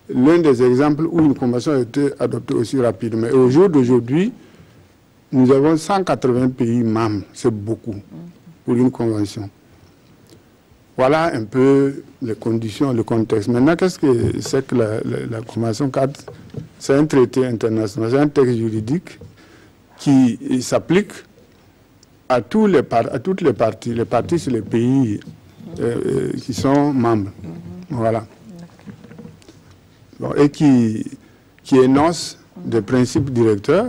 l'un des exemples où une convention a été adoptée aussi rapidement. Et au jour d'aujourd'hui, nous avons 180 pays membres. C'est beaucoup pour une convention. Voilà un peu les conditions, le contexte. Maintenant, qu'est-ce que c'est que la Convention cadre? C'est un traité international, c'est un texte juridique qui s'applique à toutes les parties. Les parties, c'est les pays qui sont membres. Voilà. Bon, et qui énonce des principes directeurs,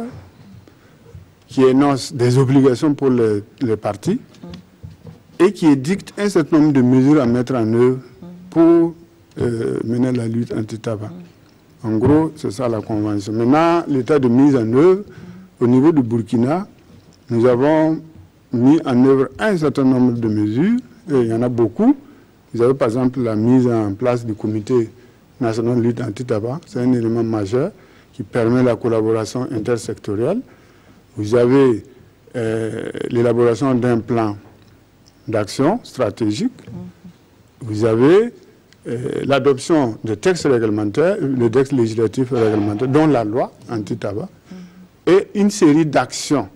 qui énonce des obligations pour les parties, et qui édicte un certain nombre de mesures à mettre en œuvre pour mener la lutte anti-tabac. En gros, c'est ça la Convention. Maintenant, l'état de mise en œuvre, au niveau du Burkina, nous avons mis en œuvre un certain nombre de mesures, et il y en a beaucoup. Vous avez par exemple la mise en place du comité national de lutte anti-tabac, c'est un élément majeur qui permet la collaboration intersectorielle. Vous avez l'élaboration d'un plan d'action stratégique. Vous avez l'adoption de textes réglementaires, de textes législatifs et réglementaires, dont la loi anti-tabac, et une série d'actions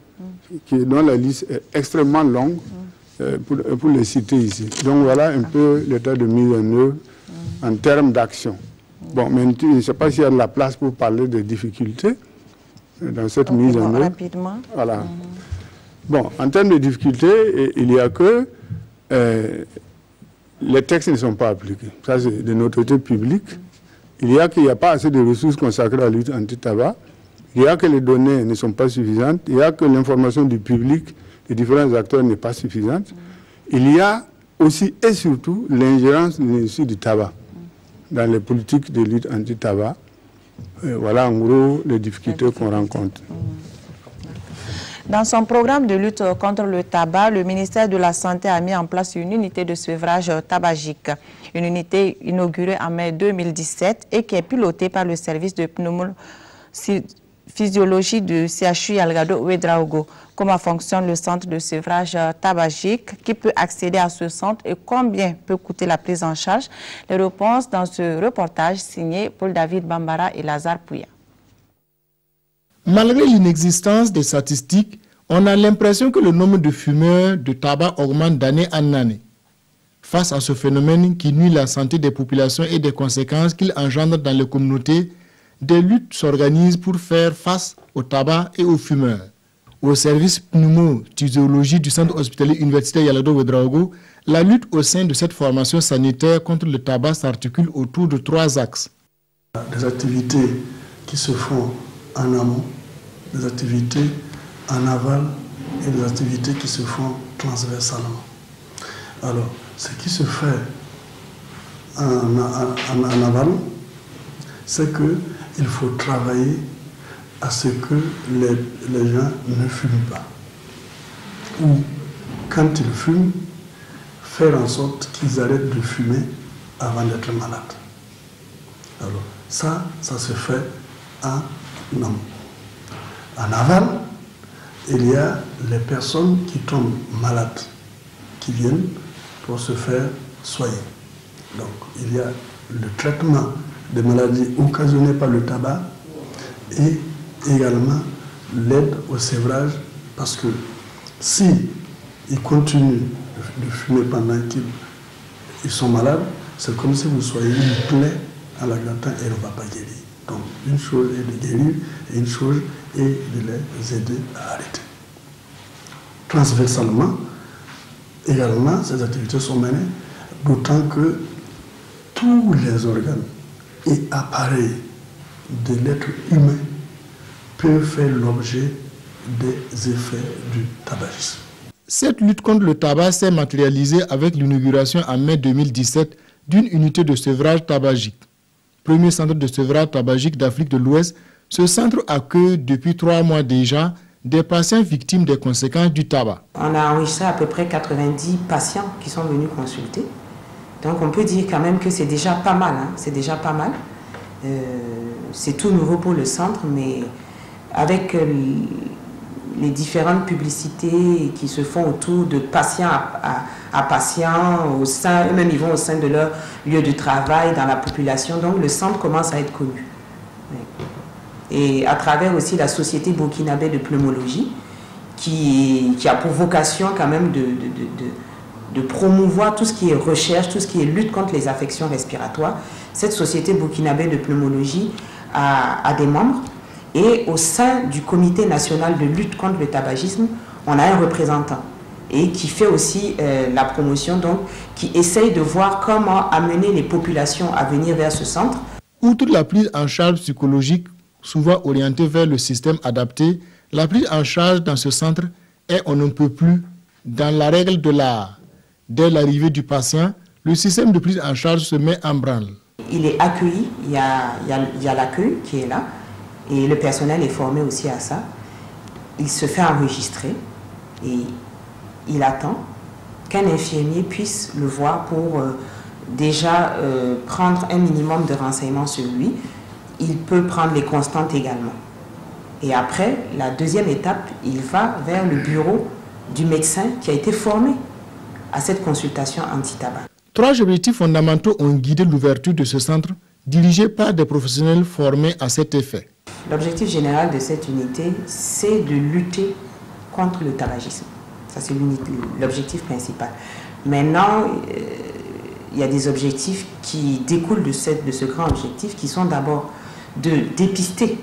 dont la liste est extrêmement longue pour les citer ici. Donc voilà un peu l'état de mise en œuvre en termes d'action. Bon, mais je ne sais pas s'il y a de la place pour parler des difficultés dans cette mise en œuvre. Rapidement. Voilà. Bon, en termes de difficultés, il y a que les textes ne sont pas appliqués. Ça, c'est de notre autorité publique. Il y a qu'il n'y a pas assez de ressources consacrées à la lutte anti-tabac. Il y a que les données ne sont pas suffisantes. Il y a que l'information du public, des différents acteurs, n'est pas suffisante. Il y a aussi et surtout l'ingérence de l'industrie du tabac dans les politiques de lutte anti-tabac Voilà en gros les difficultés qu'on rencontre. Dans son programme de lutte contre le tabac, le ministère de la Santé a mis en place une unité de sevrage tabagique. Une unité inaugurée en mai 2017 et qui est pilotée par le service de physiologie du CHU Yalgado Ouédraogo. Comment fonctionne le centre de sevrage tabagique? Qui peut accéder à ce centre et combien peut coûter la prise en charge? Les réponses dans ce reportage signé Paul-David Bambara et Lazare Pouya. Malgré l'inexistence des statistiques, on a l'impression que le nombre de fumeurs de tabac augmente d'année en année. Face à ce phénomène qui nuit la santé des populations et des conséquences qu'il engendre dans les communautés, des luttes s'organisent pour faire face au tabac et aux fumeurs. Au service pneumothysiologie du centre hospitalier universitaire Yalgado Ouédraogo, la lutte au sein de cette formation sanitaire contre le tabac s'articule autour de 3 axes. Des activités qui se font en amont, des activités en aval et des activités qui se font transversalement. Alors, ce qui se fait en aval, c'est qu'il faut travailler à ce que les gens ne fument pas. Ou, quand ils fument, faire en sorte qu'ils arrêtent de fumer avant d'être malades. Alors, ça se fait en amont. En aval, il y a les personnes qui tombent malades, qui viennent pour se faire soigner. Donc, il y a le traitement des maladies occasionnées par le tabac et également l'aide au sévrage, parce que si ils continuent de fumer pendant qu'ils sont malades, c'est comme si vous soyez une plaie à la gratin et elle ne va pas guérir. Donc, une chose est de guérir et une chose est de les aider à arrêter. Transversalement, également, ces activités sont menées, d'autant que tous les organes et appareils de l'être humain peuvent faire l'objet des effets du tabagisme. Cette lutte contre le tabac s'est matérialisée avec l'inauguration en mai 2017 d'une unité de sevrage tabagique. Premier centre de sevrage tabagique d'Afrique de l'Ouest, ce centre accueille depuis 3 mois déjà des patients victimes des conséquences du tabac. On a enregistré à peu près 90 patients qui sont venus consulter. Donc on peut dire quand même que c'est déjà pas mal. C'est déjà pas mal. C'est tout nouveau pour le centre, mais avec les différentes publicités qui se font autour de patient à patient, eux-mêmes ils vont au sein de leur lieu de travail, dans la population. Donc le centre commence à être connu. Et à travers aussi la Société burkinabé de pneumologie, qui a pour vocation quand même de promouvoir tout ce qui est recherche, tout ce qui est lutte contre les affections respiratoires. Cette Société burkinabé de pneumologie a des membres. Et au sein du Comité national de lutte contre le tabagisme, on a un représentant et qui fait aussi la promotion, donc qui essaye de voir comment amener les populations à venir vers ce centre. Outre la prise en charge psychologique, souvent orientée vers le système adapté, la prise en charge dans ce centre est on ne peut plus. Dans la règle dès l'arrivée du patient, le système de prise en charge se met en branle. Il est accueilli, il y a l'accueil qui est là. Et le personnel est formé aussi à ça. Il se fait enregistrer et il attend qu'un infirmier puisse le voir pour déjà prendre un minimum de renseignements sur lui. Il peut prendre les constantes également. Et après, la deuxième étape, il va vers le bureau du médecin qui a été formé à cette consultation anti-tabac. 3 objectifs fondamentaux ont guidé l'ouverture de ce centre, dirigé par des professionnels formés à cet effet. L'objectif général de cette unité, c'est de lutter contre le tabagisme. Ça, c'est l'objectif principal. Maintenant, il y a des objectifs qui découlent de ce grand objectif, qui sont d'abord de dépister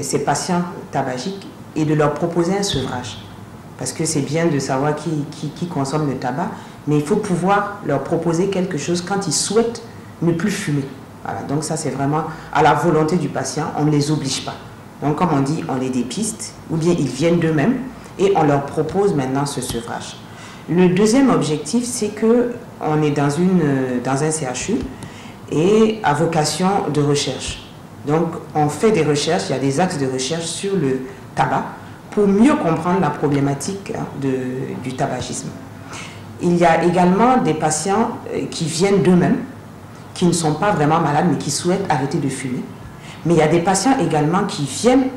ces patients tabagiques et de leur proposer un sevrage. Parce que c'est bien de savoir qui consomme le tabac, mais il faut pouvoir leur proposer quelque chose quand ils souhaitent ne plus fumer. Voilà, donc ça c'est vraiment à la volonté du patient, on ne les oblige pas. Donc comme on dit, on les dépiste, ou bien ils viennent d'eux-mêmes et on leur propose maintenant ce sevrage. Le deuxième objectif, c'est qu'on est dans un CHU et à vocation de recherche. Donc, on fait des recherches, il y a des axes de recherche sur le tabac pour mieux comprendre la problématique du tabagisme. Il y a également des patients qui viennent d'eux-mêmes, qui ne sont pas vraiment malades, mais qui souhaitent arrêter de fumer. Mais il y a des patients également qui viennent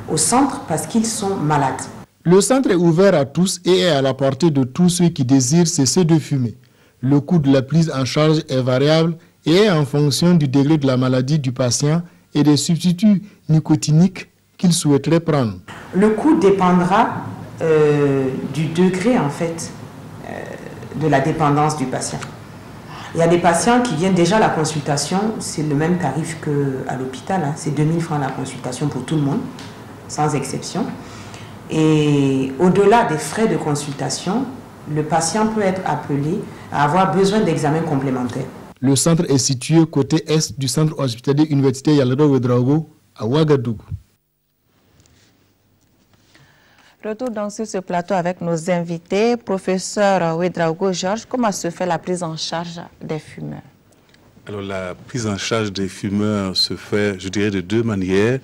au centre parce qu'ils sont malades. Le centre est ouvert à tous et est à la portée de tous ceux qui désirent cesser de fumer. Le coût de la prise en charge est variable et est en fonction du degré de la maladie du patient et des substituts nicotiniques qu'il souhaiterait prendre. Le coût dépendra du degré en fait de la dépendance du patient. Il y a des patients qui viennent déjà à la consultation, c'est le même tarif qu'à l'hôpital, hein. C'est 2000 francs la consultation pour tout le monde, sans exception. Et au-delà des frais de consultation, le patient peut être appelé à avoir besoin d'examens complémentaires. Le centre est situé côté est du centre hospitalier universitaire Yalgado Ouédraogo à Ouagadougou. Retour donc sur ce plateau avec nos invités. Professeur Ouédraogo Georges, comment se fait la prise en charge des fumeurs? Alors la prise en charge des fumeurs se fait, je dirais, de deux manières.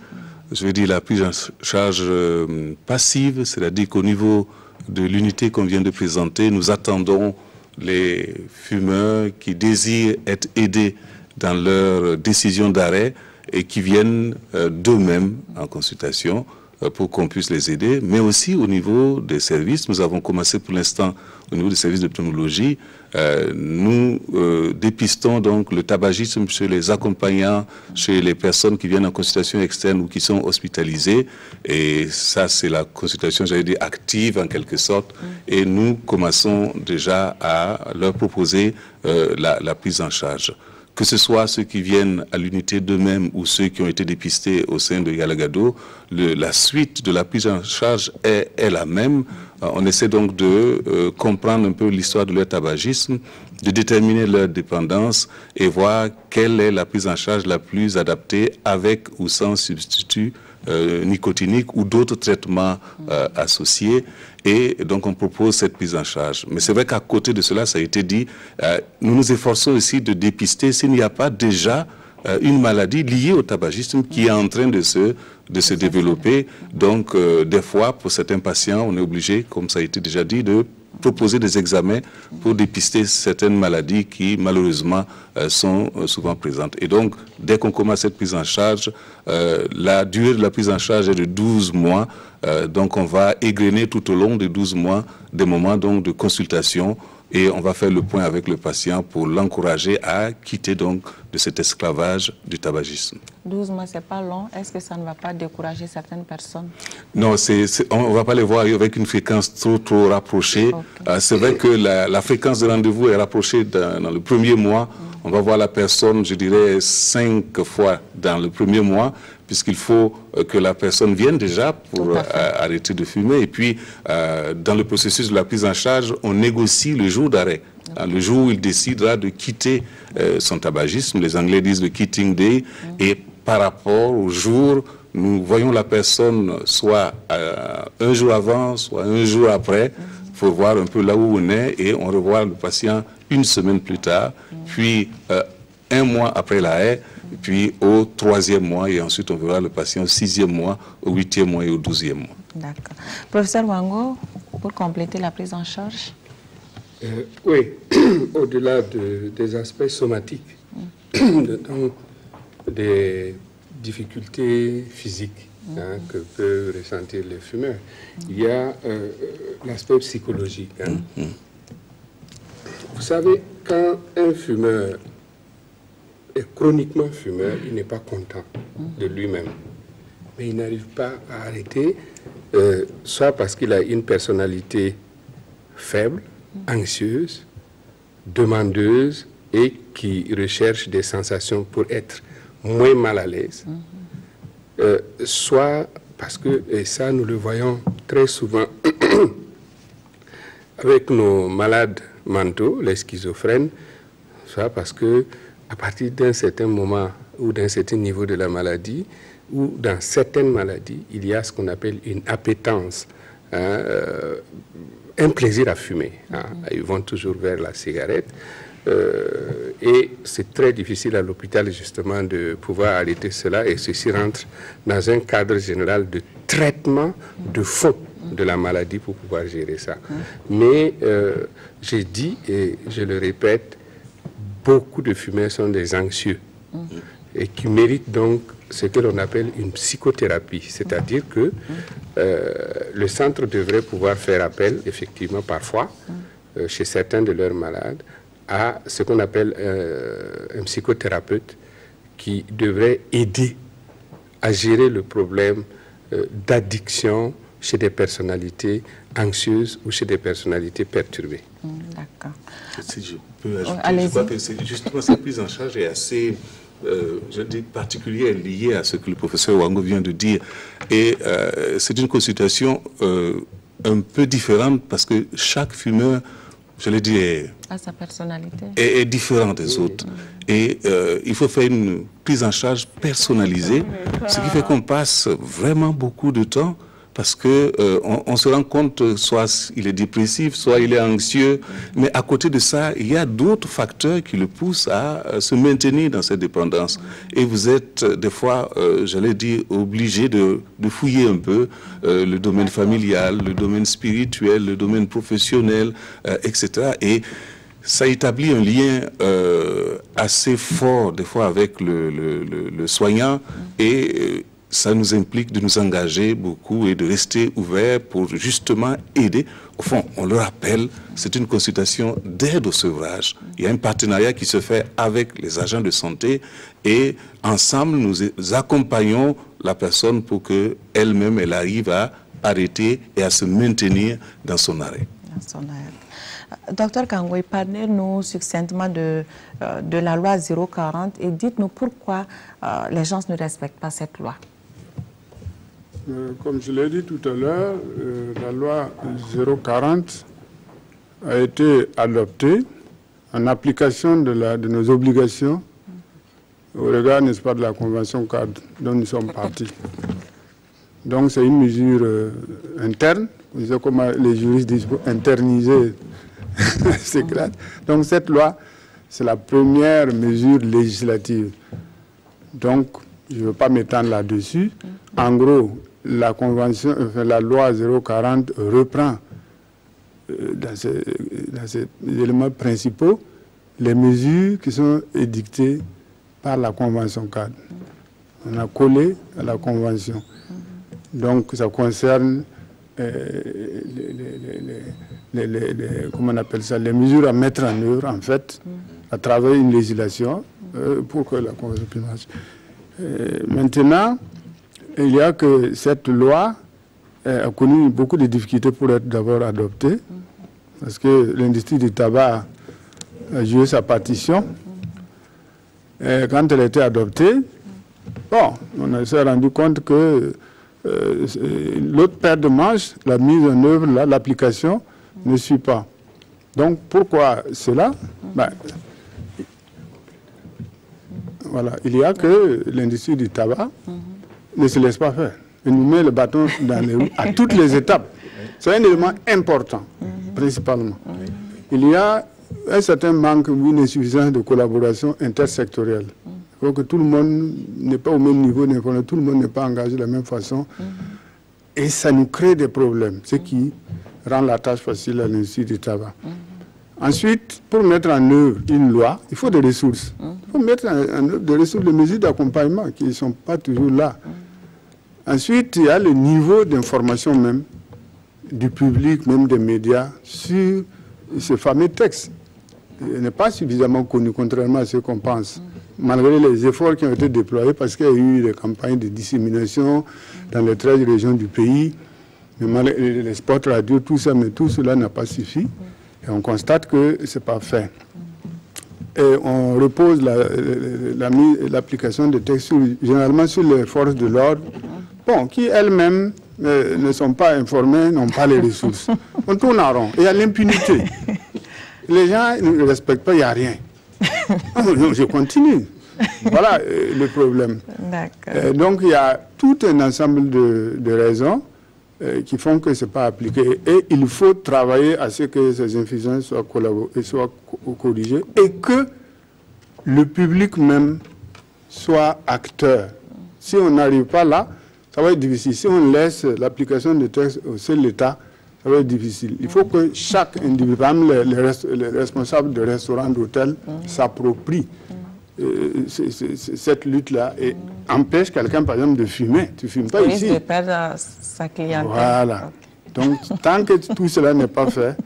Je veux dire la prise en charge passive, c'est-à-dire qu'au niveau de l'unité qu'on vient de présenter, nous attendons les fumeurs qui désirent être aidés dans leur décision d'arrêt et qui viennent d'eux-mêmes en consultation pour qu'on puisse les aider, mais aussi au niveau des services. Nous avons commencé pour l'instant au niveau des services de pneumologie. Nous dépistons donc le tabagisme chez les accompagnants, chez les personnes qui viennent en consultation externe ou qui sont hospitalisées. Et ça, c'est la consultation, j'allais dire, active en quelque sorte. Et nous commençons déjà à leur proposer la prise en charge. Que ce soit ceux qui viennent à l'unité d'eux-mêmes ou ceux qui ont été dépistés au sein de Yalgado, la suite de la prise en charge est la même. On essaie donc de comprendre un peu l'histoire de leur tabagisme, de déterminer leur dépendance et voir quelle est la prise en charge la plus adaptée avec ou sans substitut nicotinique ou d'autres traitements associés. Et donc on propose cette prise en charge. Mais c'est vrai qu'à côté de cela, ça a été dit, nous nous efforçons aussi de dépister s'il n'y a pas déjà une maladie liée au tabagisme qui est en train de se développer. Donc des fois, pour certains patients, on est obligé, comme ça a été déjà dit, de proposer des examens pour dépister certaines maladies qui, malheureusement, sont souvent présentes. Et donc, dès qu'on commence cette prise en charge, la durée de la prise en charge est de 12 mois. Donc, on va égrener tout au long des 12 mois des moments donc, de consultation et on va faire le point avec le patient pour l'encourager à quitter donc de cet esclavage du tabagisme. 12 mois, c'est pas long. Est-ce que ça ne va pas décourager certaines personnes? Non, on ne va pas les voir avec une fréquence trop rapprochée. Okay. C'est vrai que la fréquence de rendez-vous est rapprochée dans le premier mois. On va voir la personne, je dirais, 5 fois dans le premier mois, puisqu'il faut que la personne vienne déjà pour arrêter de fumer. Et puis, dans le processus de la prise en charge, on négocie le jour d'arrêt. Le jour où il décidera de quitter son tabagisme, les Anglais disent le quitting day, et par rapport au jour, nous voyons la personne soit un jour avant, soit un jour après, pour voir un peu là où on est, et on revoit le patient une semaine plus tard, puis un mois après l'arrêt, puis au 3e mois, et ensuite on verra le patient au 6e mois, au 8e mois et au 12e mois. D'accord. Professeur Wango, pour compléter la prise en charge? Oui, au-delà des aspects somatiques, des difficultés physiques que peuvent ressentir les fumeurs, il y a l'aspect psychologique. Vous savez, quand un fumeur est chroniquement fumeur, il n'est pas content de lui-même. Mais il n'arrive pas à arrêter, soit parce qu'il a une personnalité faible, anxieuse, demandeuse et qui recherche des sensations pour être moins mal à l'aise, soit parce que, et ça nous le voyons très souvent avec nos malades mentaux, les schizophrènes, soit parce que à partir d'un certain moment ou d'un certain niveau de la maladie, ou dans certaines maladies, il y a ce qu'on appelle une appétence, un plaisir à fumer. Ils vont toujours vers la cigarette. Et c'est très difficile à l'hôpital justement de pouvoir arrêter cela, et ceci rentre dans un cadre général de traitement de fond de la maladie pour pouvoir gérer ça. Mais j'ai dit, et je le répète, beaucoup de fumeurs sont des anxieux et qui méritent donc ce que l'on appelle une psychothérapie. C'est-à-dire que le centre devrait pouvoir faire appel, effectivement, parfois, chez certains de leurs malades, à ce qu'on appelle un psychothérapeute qui devrait aider à gérer le problème d'addiction chez des personnalités anxieuses ou chez des personnalités perturbées. D'accord. Si je peux ajouter, je crois que justement cette prise en charge est assez, je dis, particulière, liée à ce que le professeur Wango vient de dire. Et c'est une consultation un peu différente parce que chaque fumeur, je l'ai dit, à sa personnalité, est différent des autres. Et il faut faire une prise en charge personnalisée, ce qui fait qu'on passe vraiment beaucoup de temps parce que on se rend compte, soit il est dépressif, soit il est anxieux, mais à côté de ça, il y a d'autres facteurs qui le poussent à se maintenir dans cette dépendance. Et vous êtes des fois, j'allais dire, obligé de fouiller un peu le domaine familial, le domaine spirituel, le domaine professionnel, etc. Et ça établit un lien assez fort, des fois, avec le soignant, et ça nous implique de nous engager beaucoup et de rester ouverts pour justement aider. Au fond, on le rappelle, c'est une consultation d'aide au sevrage. Il y a un partenariat qui se fait avec les agents de santé et ensemble, nous accompagnons la personne pour qu'elle-même, elle arrive à arrêter et à se maintenir dans son arrêt. Docteur Kangoye, parlez-nous succinctement de la loi 040 et dites-nous pourquoi les gens ne respectent pas cette loi. Comme je l'ai dit tout à l'heure, la loi 040 a été adoptée en application de nos obligations au regard, n'est-ce pas, de la Convention cadre dont nous sommes partis. Donc c'est une mesure interne, vous savez comment les juristes disent, pour interniser ces grades. Donc cette loi, c'est la première mesure législative. Donc je ne veux pas m'étendre là-dessus. En gros, la convention, la loi 040 reprend dans ces éléments principaux les mesures qui sont édictées par la Convention cadre. On a collé à la Convention. Donc ça concerne comment on appelle ça, les mesures à mettre en œuvre, en fait, à travers une législation pour que la Convention puisse marcher. Maintenant, il y a que cette loi a connu beaucoup de difficultés pour être d'abord adoptée, parce que l'industrie du tabac a joué sa partition. Et quand elle a été adoptée, bon, on s'est rendu compte que l'autre paire de manches, la mise en œuvre, l'application, ne suit pas. Donc pourquoi cela? Voilà, il y a que l'industrie du tabac ne se laisse pas faire. Elle nous met le bâton dans les roues à toutes les étapes. C'est un élément important, principalement. Il y a un certain manque ou une insuffisance de collaboration intersectorielle. Il faut que tout le monde n'est pas au même niveau, tout le monde n'est pas engagé de la même façon. Et ça nous crée des problèmes, ce qui rend la tâche facile à l'industrie du tabac. Ensuite, pour mettre en œuvre une loi, il faut des ressources. Il faut mettre en œuvre des ressources, des mesures d'accompagnement qui ne sont pas toujours là. Ensuite, il y a le niveau d'information même du public, même des médias, sur ce fameux texte. Il n'est pas suffisamment connu, contrairement à ce qu'on pense. Malgré les efforts qui ont été déployés, parce qu'il y a eu des campagnes de dissémination dans les 13 régions du pays, les spots radio, tout ça, mais tout cela n'a pas suffi. Et on constate que ce n'est pas fait. Et on repose l'application des textes généralement sur les forces de l'ordre, bon, qui elles-mêmes ne sont pas informées, n'ont pas les ressources. On tourne en rond. Et il y a l'impunité. Les gens ne respectent pas, il n'y a rien. Non, je continue. Voilà le problème. Donc il y a tout un ensemble de raisons qui font que ce n'est pas appliqué. Et il faut travailler à ce que ces insuffisances soient corrigées et que le public même soit acteur. Si on n'arrive pas là, ça va être difficile. Si on laisse l'application des textes au seul l'État, ça va être difficile. Il faut que chaque individu, par exemple les responsables de restaurants, d'hôtels, s'approprient cette lutte-là et empêche quelqu'un, par exemple, de fumer. Tu ne fumes pas ici. De perdre sa clientèle. Voilà. Donc, tant que tout cela n'est pas fait,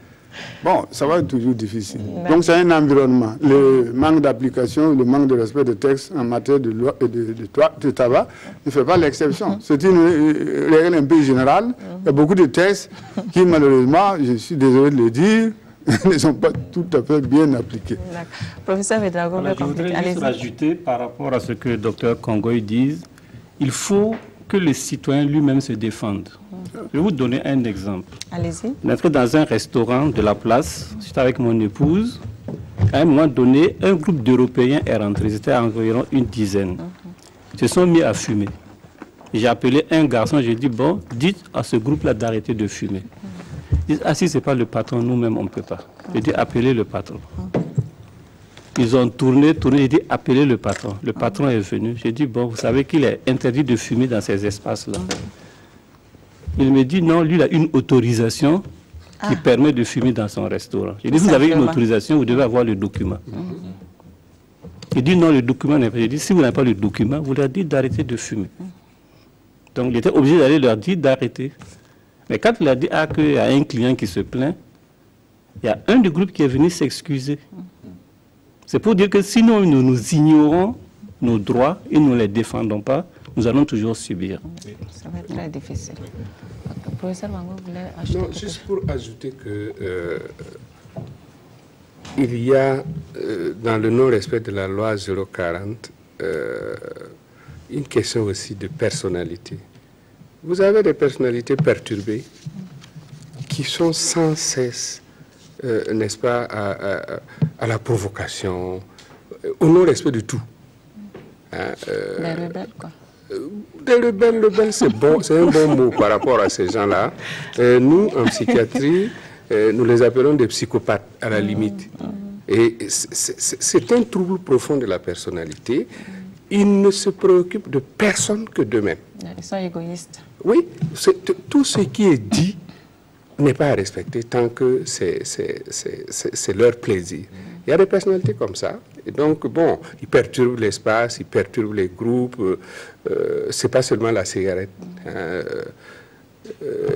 bon, ça va être toujours difficile. Donc, c'est un environnement. Le manque d'application, le manque de respect des textes en matière de loi et de tabac ne fait pas l'exception. C'est une règle un peu générale. Il y a beaucoup de textes qui, malheureusement, je suis désolé de le dire, ne sont pas tout à fait bien appliqués. Professeur Vedrago, je voudrais juste rajouter par rapport à ce que le docteur Kongoy dit, il faut que le citoyen lui-même se défende. Je vais vous donner un exemple. Allez-y. On est entré dans un restaurant de la place, j'étais avec mon épouse. À un moment donné, un groupe d'Européens est rentré, c'était environ une dizaine. Ils se sont mis à fumer. J'ai appelé un garçon, j'ai dit, bon, dites à ce groupe-là d'arrêter de fumer. Ils disent, ah si ce n'est pas le patron, nous-mêmes, on ne peut pas. J'ai dit, appelez le patron. Ils ont tourné, j'ai dit, appelez le patron. Le patron est venu. J'ai dit, bon, vous savez qu'il est interdit de fumer dans ces espaces-là. Il me dit, non, lui, il a une autorisation qui permet de fumer dans son restaurant. J'ai dit, vous avez une autorisation, vous devez avoir le document. Il dit, non, le document n'est pas. J'ai dit, si vous n'avez pas le document, vous leur dites d'arrêter de fumer. Donc, il était obligé d'aller leur dire d'arrêter. Mais quand il a dit qu'il y a un client qui se plaint, il y a un du groupe qui est venu s'excuser. C'est pour dire que sinon nous ignorons nos droits et nous ne les défendons pas, nous allons toujours subir. Ça va être très difficile. Professeur Mango voulait ajouter non, juste pour ajouter que il y a dans le non-respect de la loi 040 une question aussi de personnalité. Vous avez des personnalités perturbées qui sont sans cesse, n'est-ce pas, à la provocation, au non-respect de tout. Hein, des rebelles, quoi. Des rebelles, c'est bon, c'est un bon mot par rapport à ces gens-là. Nous, en psychiatrie, nous les appelons des psychopathes, à la limite. Et c'est un trouble profond de la personnalité. Ils ne se préoccupent de personne que d'eux-mêmes. Ils sont égoïstes. Oui, tout ce qui est dit n'est pas à respecter tant que c'est leur plaisir. Il y a des personnalités comme ça. Et donc, bon, ils perturbent l'espace, ils perturbent les groupes. C'est pas seulement la cigarette.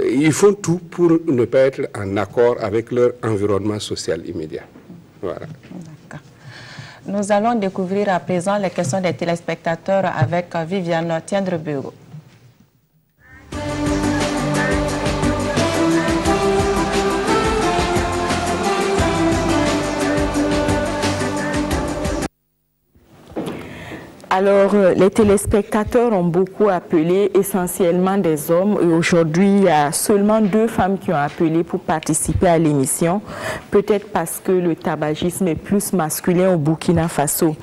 Ils font tout pour ne pas être en accord avec leur environnement social immédiat. Voilà. Nous allons découvrir à présent les questions des téléspectateurs avec Viviane Tiendrebureau. Alors, les téléspectateurs ont beaucoup appelé, essentiellement des hommes. Et aujourd'hui, il y a seulement 2 femmes qui ont appelé pour participer à l'émission. Peut-être parce que le tabagisme est plus masculin au Burkina Faso.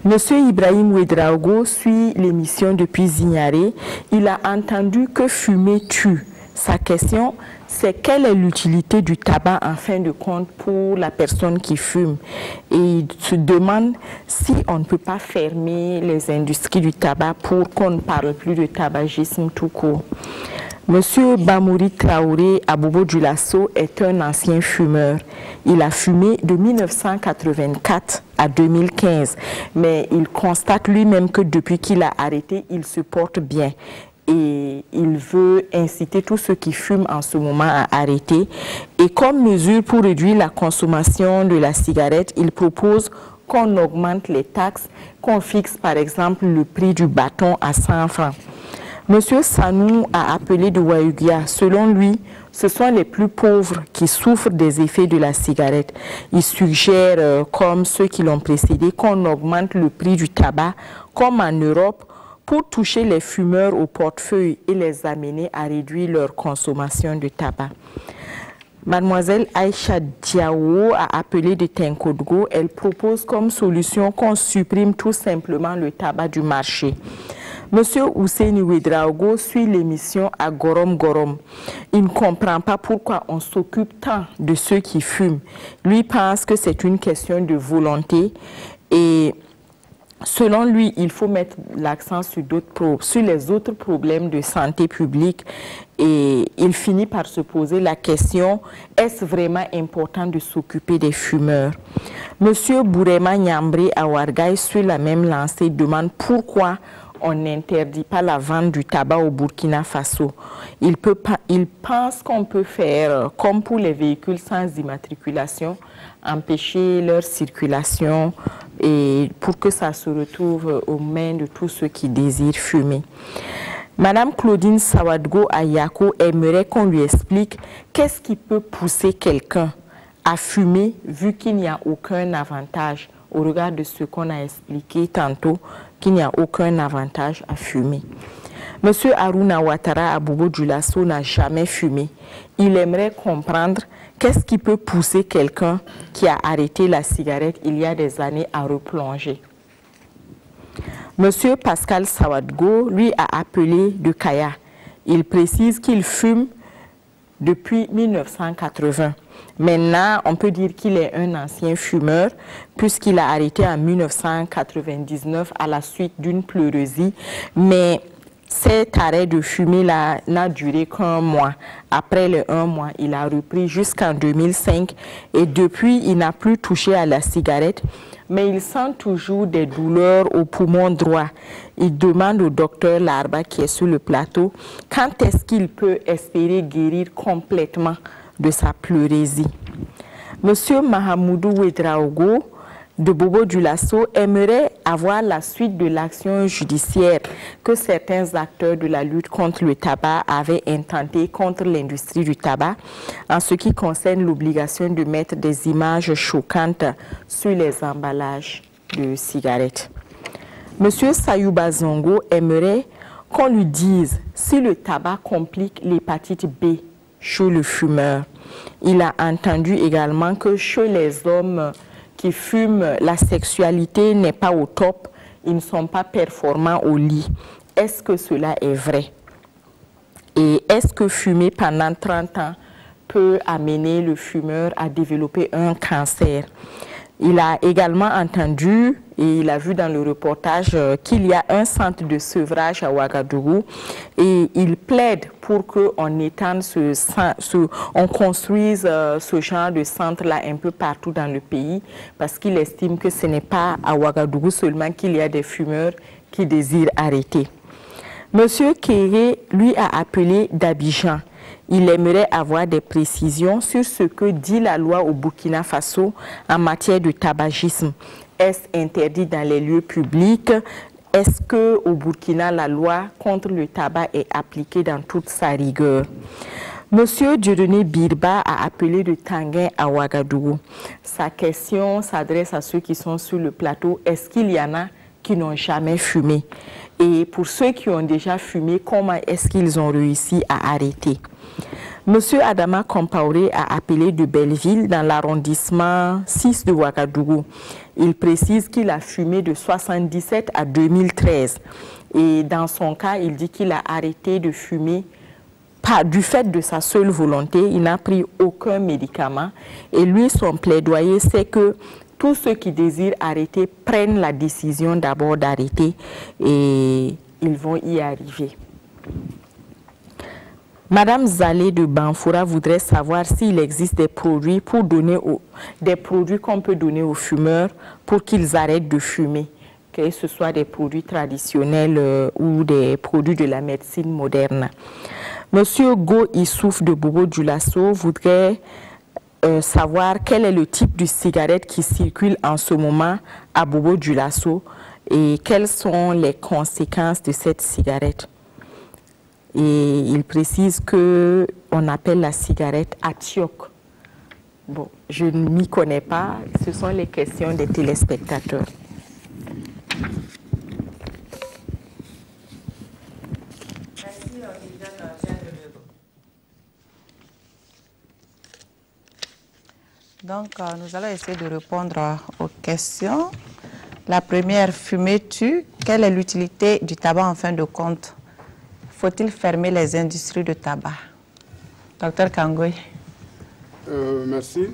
Monsieur Ibrahim Ouedraogo suit l'émission depuis Zignaré. Il a entendu que fumer tue. Sa question, c'est quelle est l'utilité du tabac en fin de compte pour la personne qui fume. Et il se demande si on ne peut pas fermer les industries du tabac pour qu'on ne parle plus de tabagisme tout court. Monsieur Bamouri Traoré Abobo Djulasso est un ancien fumeur. Il a fumé de 1984 à 2015, mais il constate lui-même que depuis qu'il a arrêté, il se porte bien. Et il veut inciter tous ceux qui fument en ce moment à arrêter. Et comme mesure pour réduire la consommation de la cigarette, il propose qu'on augmente les taxes, qu'on fixe par exemple le prix du bâton à 100 francs. Monsieur Sanou a appelé de Wayugia. Selon lui, ce sont les plus pauvres qui souffrent des effets de la cigarette. Il suggère, comme ceux qui l'ont précédé, qu'on augmente le prix du tabac, comme en Europe, pour toucher les fumeurs au portefeuille et les amener à réduire leur consommation de tabac. Mademoiselle Aïcha Diawo a appelé de Tenkodgo. Elle propose comme solution qu'on supprime tout simplement le tabac du marché. Monsieur Ousseini Ouedraogo suit l'émission à Gorom Gorom. Il ne comprend pas pourquoi on s'occupe tant de ceux qui fument. Lui pense que c'est une question de volonté et selon lui, il faut mettre l'accent sur les autres problèmes de santé publique et il finit par se poser la question, est-ce vraiment important de s'occuper des fumeurs? Monsieur Bourema Nyambré à Ouarghaï suit la même lancée, demande pourquoi on n'interdit pas la vente du tabac au Burkina Faso. Il pense qu'on peut faire comme pour les véhicules sans immatriculation, empêcher leur circulation et pour que ça se retrouve aux mains de tous ceux qui désirent fumer. Madame Claudine Sawadgo Ayako aimerait qu'on lui explique qu'est-ce qui peut pousser quelqu'un à fumer vu qu'il n'y a aucun avantage au regard de ce qu'on a expliqué tantôt, qu'il n'y a aucun avantage à fumer. Monsieur Aruna Ouattara Abobo Dioulasso n'a jamais fumé. Il aimerait comprendre qu'est-ce qui peut pousser quelqu'un qui a arrêté la cigarette il y a des années à replonger. Monsieur Pascal Sawadgo, lui, a appelé de Kaya. Il précise qu'il fume depuis 1980. Maintenant, on peut dire qu'il est un ancien fumeur puisqu'il a arrêté en 1999 à la suite d'une pleurésie. Mais cet arrêt de fumer n'a duré qu'un mois. Après les 1 mois, il a repris jusqu'en 2005 et depuis, il n'a plus touché à la cigarette. Mais il sent toujours des douleurs au poumon droit. Il demande au docteur Larba qui est sur le plateau quand est-ce qu'il peut espérer guérir complètement de sa pleurésie. Monsieur Mahamoudou Ouedraogo de Bobo Dioulasso aimerait avoir la suite de l'action judiciaire que certains acteurs de la lutte contre le tabac avaient intenté contre l'industrie du tabac en ce qui concerne l'obligation de mettre des images choquantes sur les emballages de cigarettes. Monsieur Sayouba Zongo aimerait qu'on lui dise si le tabac complique l'hépatite B chez le fumeur. Il a entendu également que chez les hommes qui fument, la sexualité n'est pas au top, ils ne sont pas performants au lit. Est-ce que cela est vrai? Et est-ce que fumer pendant 30 ans peut amener le fumeur à développer un cancer? Il a également entendu et il a vu dans le reportage qu'il y a un centre de sevrage à Ouagadougou et il plaide pour qu'on étende on construise ce genre de centre-là un peu partout dans le pays parce qu'il estime que ce n'est pas à Ouagadougou seulement qu'il y a des fumeurs qui désirent arrêter. Monsieur Kéré, lui, a appelé d'Abidjan. Il aimerait avoir des précisions sur ce que dit la loi au Burkina Faso en matière de tabagisme. Est-ce interdit dans les lieux publics? Est-ce qu'au Burkina, la loi contre le tabac est appliquée dans toute sa rigueur? Monsieur Dieudonné Birba a appelé de Tanguin à Ouagadougou. Sa question s'adresse à ceux qui sont sur le plateau. Est-ce qu'il y en a qui n'ont jamais fumé? Et pour ceux qui ont déjà fumé, comment est-ce qu'ils ont réussi à arrêter? Monsieur Adama Compaoré a appelé de Belleville dans l'arrondissement 6 de Ouagadougou. Il précise qu'il a fumé de 1977 à 2013. Et dans son cas, il dit qu'il a arrêté de fumer du fait de sa seule volonté. Il n'a pris aucun médicament. Et lui, son plaidoyer, c'est que tous ceux qui désirent arrêter prennent la décision d'abord d'arrêter et ils vont y arriver. Madame Zalé de Banfoura voudrait savoir s'il existe des produits qu'on peut donner aux fumeurs pour qu'ils arrêtent de fumer, que ce soit des produits traditionnels ou des produits de la médecine moderne. Monsieur Go Issouf de Bobo Dioulasso voudrait savoir quel est le type de cigarette qui circule en ce moment à Bobo Dioulasso et quelles sont les conséquences de cette cigarette. Et il précise qu'on appelle la cigarette Atiok. Bon, je ne m'y connais pas, ce sont les questions des téléspectateurs. Donc, nous allons essayer de répondre aux questions. La première, fumais-tu? Quelle est l'utilité du tabac en fin de compte? Faut-il fermer les industries de tabac? Docteur Kangoy. Merci.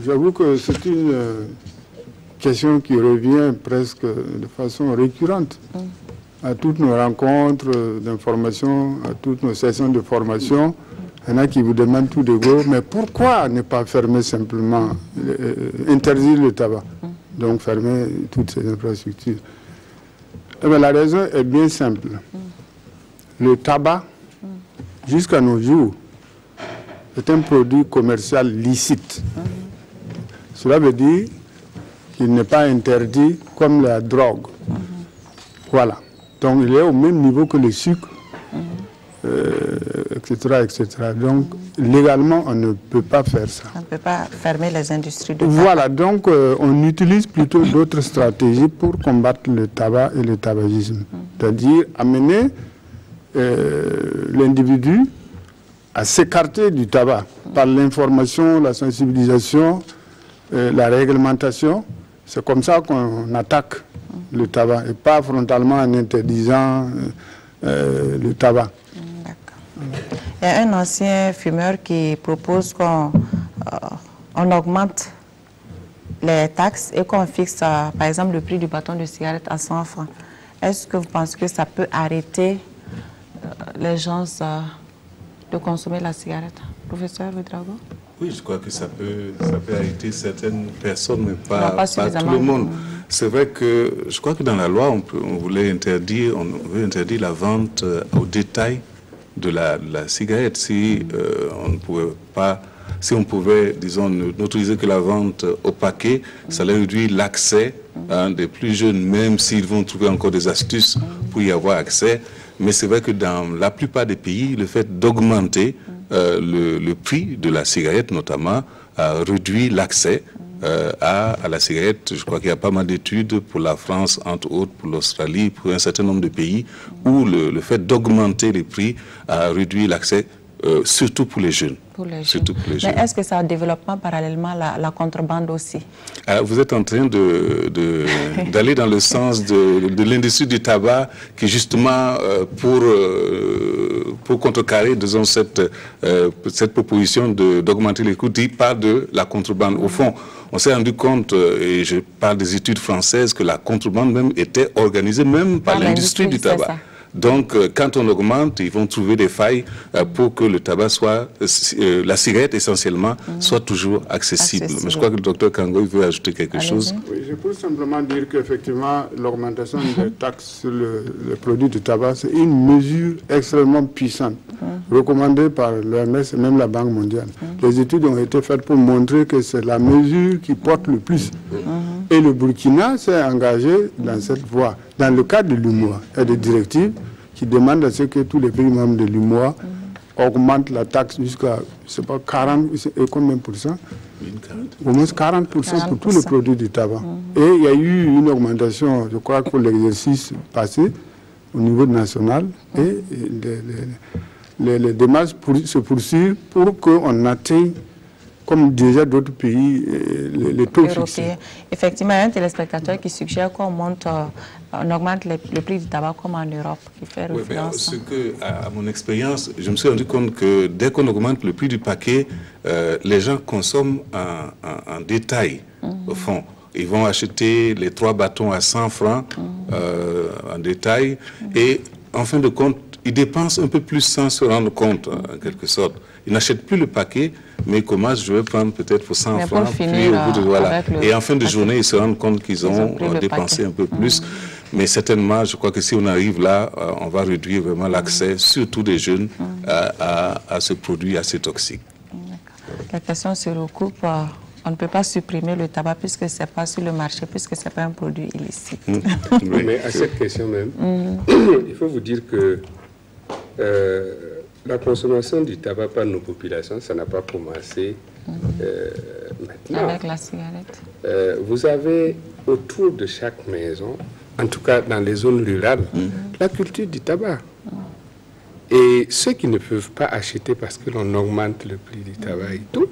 J'avoue que c'est une question qui revient presque de façon récurrente à toutes nos rencontres d'information, à toutes nos sessions de formation. Il y en a qui vous demandent tout de go, mais pourquoi ne pas fermer simplement, interdire le tabac, donc fermer toutes ces infrastructures? Eh bien, la raison est bien simple. Le tabac, jusqu'à nos jours, est un produit commercial licite. Cela veut dire qu'il n'est pas interdit comme la drogue. Voilà. Donc il est au même niveau que le sucre, etc., etc. Donc légalement, on ne peut pas faire ça. On ne peut pas fermer les industries de tabac. Voilà, donc on utilise plutôt d'autres stratégies pour combattre le tabac et le tabagisme. C'est-à-dire amener l'individu à s'écarter du tabac par l'information, la sensibilisation, la réglementation. C'est comme ça qu'on attaque le tabac et pas frontalement en interdisant le tabac. Il y a un ancien fumeur qui propose qu'on augmente les taxes et qu'on fixe, par exemple, le prix du bâton de cigarette à 100 francs. Est-ce que vous pensez que ça peut arrêter les gens de consommer la cigarette? Professeur Ouédraogo? Oui, je crois que ça peut arrêter certaines personnes, mais pas tout le monde. C'est vrai que je crois que dans la loi, on veut interdire la vente au détail de la cigarette. Si on pouvait, disons, n'autoriser que la vente au paquet, ça allait réduire l'accès des plus jeunes, même s'ils vont trouver encore des astuces pour y avoir accès. Mais c'est vrai que dans la plupart des pays, le fait d'augmenter le prix de la cigarette, notamment, réduit l'accès à la cigarette. Je crois qu'il y a pas mal d'études pour la France, entre autres, pour l'Australie, pour un certain nombre de pays, où le fait d'augmenter les prix a réduit l'accès, surtout pour les jeunes. Mais est-ce que ça développe parallèlement la contrebande aussi? Vous êtes en train d'aller dans le sens de l'industrie du tabac qui, justement, pour contrecarrer, disons, cette proposition d'augmenter les coûts, dit pas de la contrebande. Au fond, on s'est rendu compte, et je parle des études françaises, que la contrebande même était organisée même par l'industrie du tabac. Donc, quand on augmente, ils vont trouver des failles pour que le tabac soit, la cigarette essentiellement, soit toujours accessible. Mais je crois que le docteur Kangoy veut ajouter quelque chose. Oui, je peux simplement dire qu'effectivement, l'augmentation des taxes sur le produit du tabac, c'est une mesure extrêmement puissante, recommandée par l'OMS et même la Banque mondiale. Les études ont été faites pour montrer que c'est la mesure qui porte le plus. Et le Burkina s'est engagé dans cette voie. Dans le cadre de l'UMOA, il y a des directives qui demandent à ce que tous les pays membres de l'UMOA augmentent la taxe jusqu'à, je sais pas, 40, combien pour cent? Au moins 40% pour tous les produits du tabac. Et il y a eu une augmentation, je crois, pour l'exercice passé au niveau national. Et les démarches se poursuivent pour qu'on atteigne, comme déjà d'autres pays, les taux fixés. Effectivement, il y a un téléspectateur qui suggère qu'on augmente le prix du tabac comme en Europe, qui fait référence. À mon expérience, je me suis rendu compte que dès qu'on augmente le prix du paquet, les gens consomment en détail, au fond. Ils vont acheter les 3 bâtons à 100 francs en détail et en fin de compte, ils dépensent un peu plus sans se rendre compte, en quelque sorte. Ils n'achètent plus le paquet, mais ils commencent, je vais prendre peut-être pour 100 francs, puis au bout de, voilà. Et en fin de journée, ils se rendent compte qu'ils ont dépensé un peu plus. Mais certainement, je crois que si on arrive là, on va réduire vraiment l'accès, surtout des jeunes, à ce produit assez toxique. La question se recoupe. On ne peut pas supprimer le tabac puisque ce n'est pas sur le marché, puisque ce n'est pas un produit illicite. Mais à cette question même, il faut vous dire que la consommation du tabac par nos populations, ça n'a pas commencé maintenant. Avec la cigarette. Vous avez autour de chaque maison, en tout cas dans les zones rurales, la culture du tabac. Et ceux qui ne peuvent pas acheter parce que l'on augmente le prix du tabac et tout,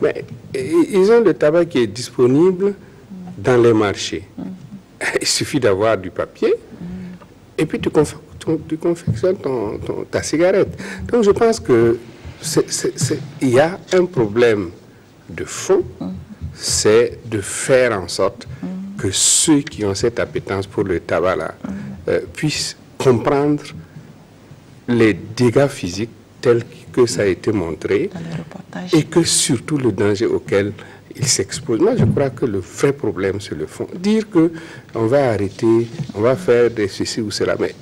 mais ils ont le tabac qui est disponible dans les marchés. Il suffit d'avoir du papier et puis tu confectionnes ta cigarette. Donc je pense que il y a un problème de fond, c'est de faire en sorte que ceux qui ont cette appétence pour le tabac-là puissent comprendre les dégâts physiques tels que ça a été montré et que surtout le danger auquel ils s'exposent. Moi, je crois que le vrai problème, c'est le fond. Dire qu'on va arrêter, on va faire des ceci ou cela, mais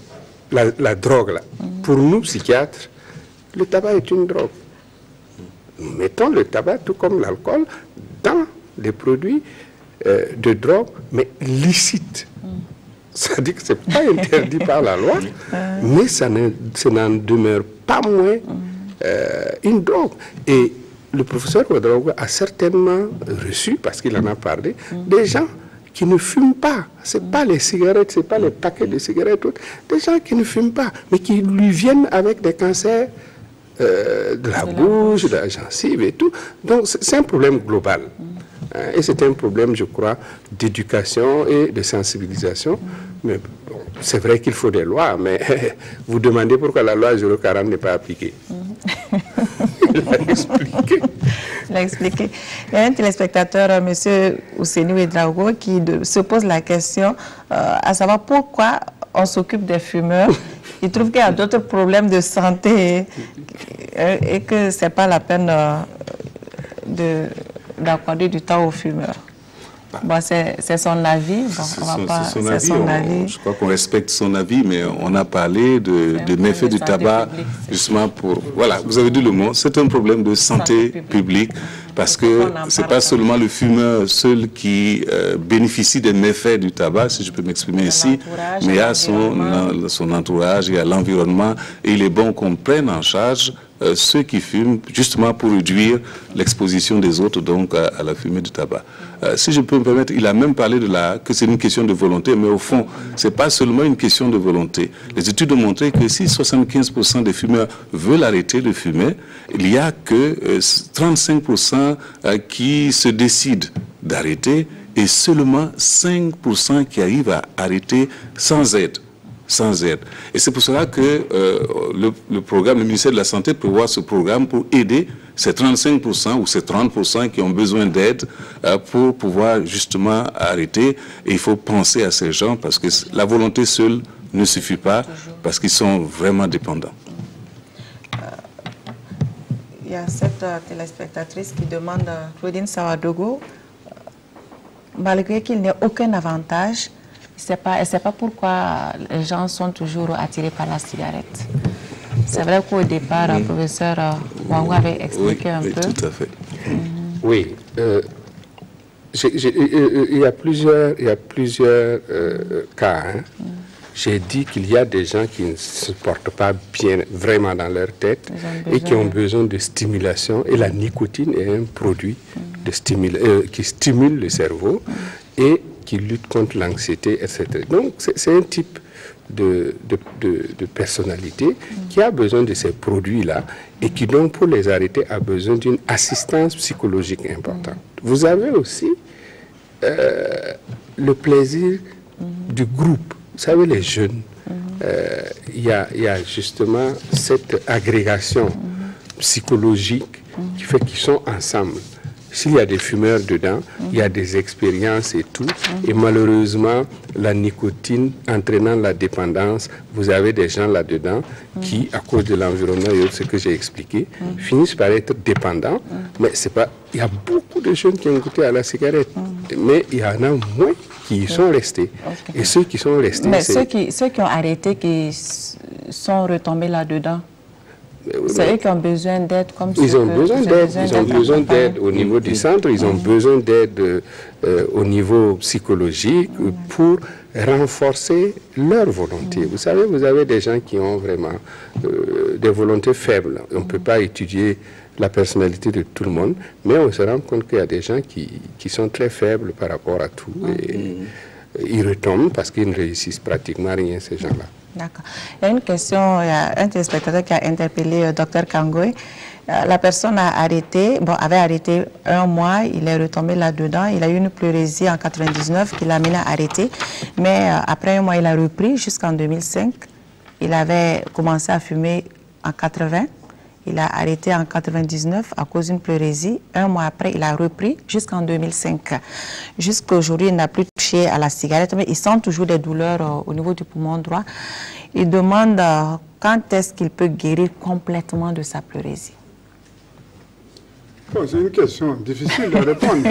la drogue, là, pour nous, psychiatres, le tabac est une drogue. Nous mettons le tabac, tout comme l'alcool, dans les produits de drogue, mais licites. C'est-à-dire que ce n'est pas interdit par la loi, mais ça n'en demeure pas moins une drogue. Et le professeur Ouedraogo a certainement reçu, parce qu'il en a parlé, des gens qui ne fument pas. Ce n'est pas les cigarettes, ce n'est pas les paquets de cigarettes, des gens qui ne fument pas, mais qui lui viennent avec des cancers de la bouche, de la gencive et tout. Donc c'est un problème global. Et c'est un problème, je crois, d'éducation et de sensibilisation. Mais bon, c'est vrai qu'il faut des lois, mais vous demandez pourquoi la loi 040 n'est pas appliquée. Il l'a expliqué. Il a expliqué. Il y a un téléspectateur, M. Ousseni Ouedraogo, qui se pose la question à savoir pourquoi on s'occupe des fumeurs. Il trouve qu'il y a d'autres problèmes de santé et que ce n'est pas la peine d'accorder du temps aux fumeurs. Bon, c'est son avis. Bon, c'est son avis. Je crois qu'on respecte son avis, mais on a parlé de méfaits du tabac, justement pour... Voilà, vous avez dit le mot, c'est un problème de santé publique, parce que ce n'est pas seulement le fumeur seul qui bénéficie des méfaits du tabac, si je peux m'exprimer ici, mais il y a son entourage, il y a l'environnement, et il est bon qu'on prenne en charge ceux qui fument, justement pour réduire l'exposition des autres donc à la fumée du tabac. Si je peux me permettre, il a même parlé que c'est une question de volonté, mais au fond, ce n'est pas seulement une question de volonté. Les études ont montré que si 75% des fumeurs veulent arrêter de fumer, il n'y a que 35% qui se décident d'arrêter et seulement 5% qui arrivent à arrêter sans aide. Et c'est pour cela que le programme, le ministère de la Santé prévoit ce programme pour aider ces 35% ou ces 30% qui ont besoin d'aide pour pouvoir justement arrêter. Et il faut penser à ces gens parce que la volonté seule ne suffit pas parce qu'ils sont vraiment dépendants. Il y a cette téléspectatrice qui demande, Claudine Sawadogo, malgré qu'il n'y ait aucun avantage, elle ne sait pas pourquoi les gens sont toujours attirés par la cigarette. C'est vrai qu'au départ, le professeur Wangou avait expliqué un peu. Oui, tout à fait. Oui. Il y a plusieurs cas. Hein. J'ai dit qu'il y a des gens qui ne se portent pas bien vraiment dans leur tête et qui ont besoin de stimulation. Et la nicotine est un produit qui stimule le cerveau et qui lutte contre l'anxiété, etc. Donc, c'est un type de personnalité qui a besoin de ces produits-là et qui, donc, pour les arrêter, a besoin d'une assistance psychologique importante. Vous avez aussi le plaisir du groupe. Vous savez, les jeunes, il y a justement cette agrégation psychologique qui fait qu'ils sont ensemble. S'il y a des fumeurs dedans, il y a des expériences et tout. Et malheureusement, la nicotine entraînant la dépendance, vous avez des gens là-dedans qui, à cause de l'environnement et autres, ce que j'ai expliqué, finissent par être dépendants. Mais c'est pas... Il y a beaucoup de jeunes qui ont goûté à la cigarette, mais il y en a moins qui y sont restés. Et ceux qui sont restés... Mais ceux qui ont arrêté, qui sont retombés là-dedans, c'est eux qui ont besoin d'aide comme ça. Ils ont besoin d'aide au niveau du centre, ils ont besoin d'aide au niveau psychologique pour renforcer leur volonté. Vous savez, vous avez des gens qui ont vraiment des volontés faibles. On ne peut pas étudier la personnalité de tout le monde, mais on se rend compte qu'il y a des gens qui sont très faibles par rapport à tout. Et ils retombent parce qu'ils ne réussissent pratiquement rien, ces gens-là. D'accord. Il y a une question, il y a un téléspectateur qui a interpellé Dr Kangoy. La personne avait arrêté 1 mois, il est retombé là-dedans. Il a eu une pleurésie en 99 qui l'a amené à arrêter. Mais après 1 mois, il a repris jusqu'en 2005. Il avait commencé à fumer en 80. Il a arrêté en 99 à cause d'une pleurésie. 1 mois après, il a repris jusqu'en 2005. Jusqu'à aujourd'hui, il n'a plus touché à la cigarette, mais il sent toujours des douleurs au niveau du poumon droit. Il demande quand est-ce qu'il peut guérir complètement de sa pleurésie. Bon, c'est une question difficile à répondre.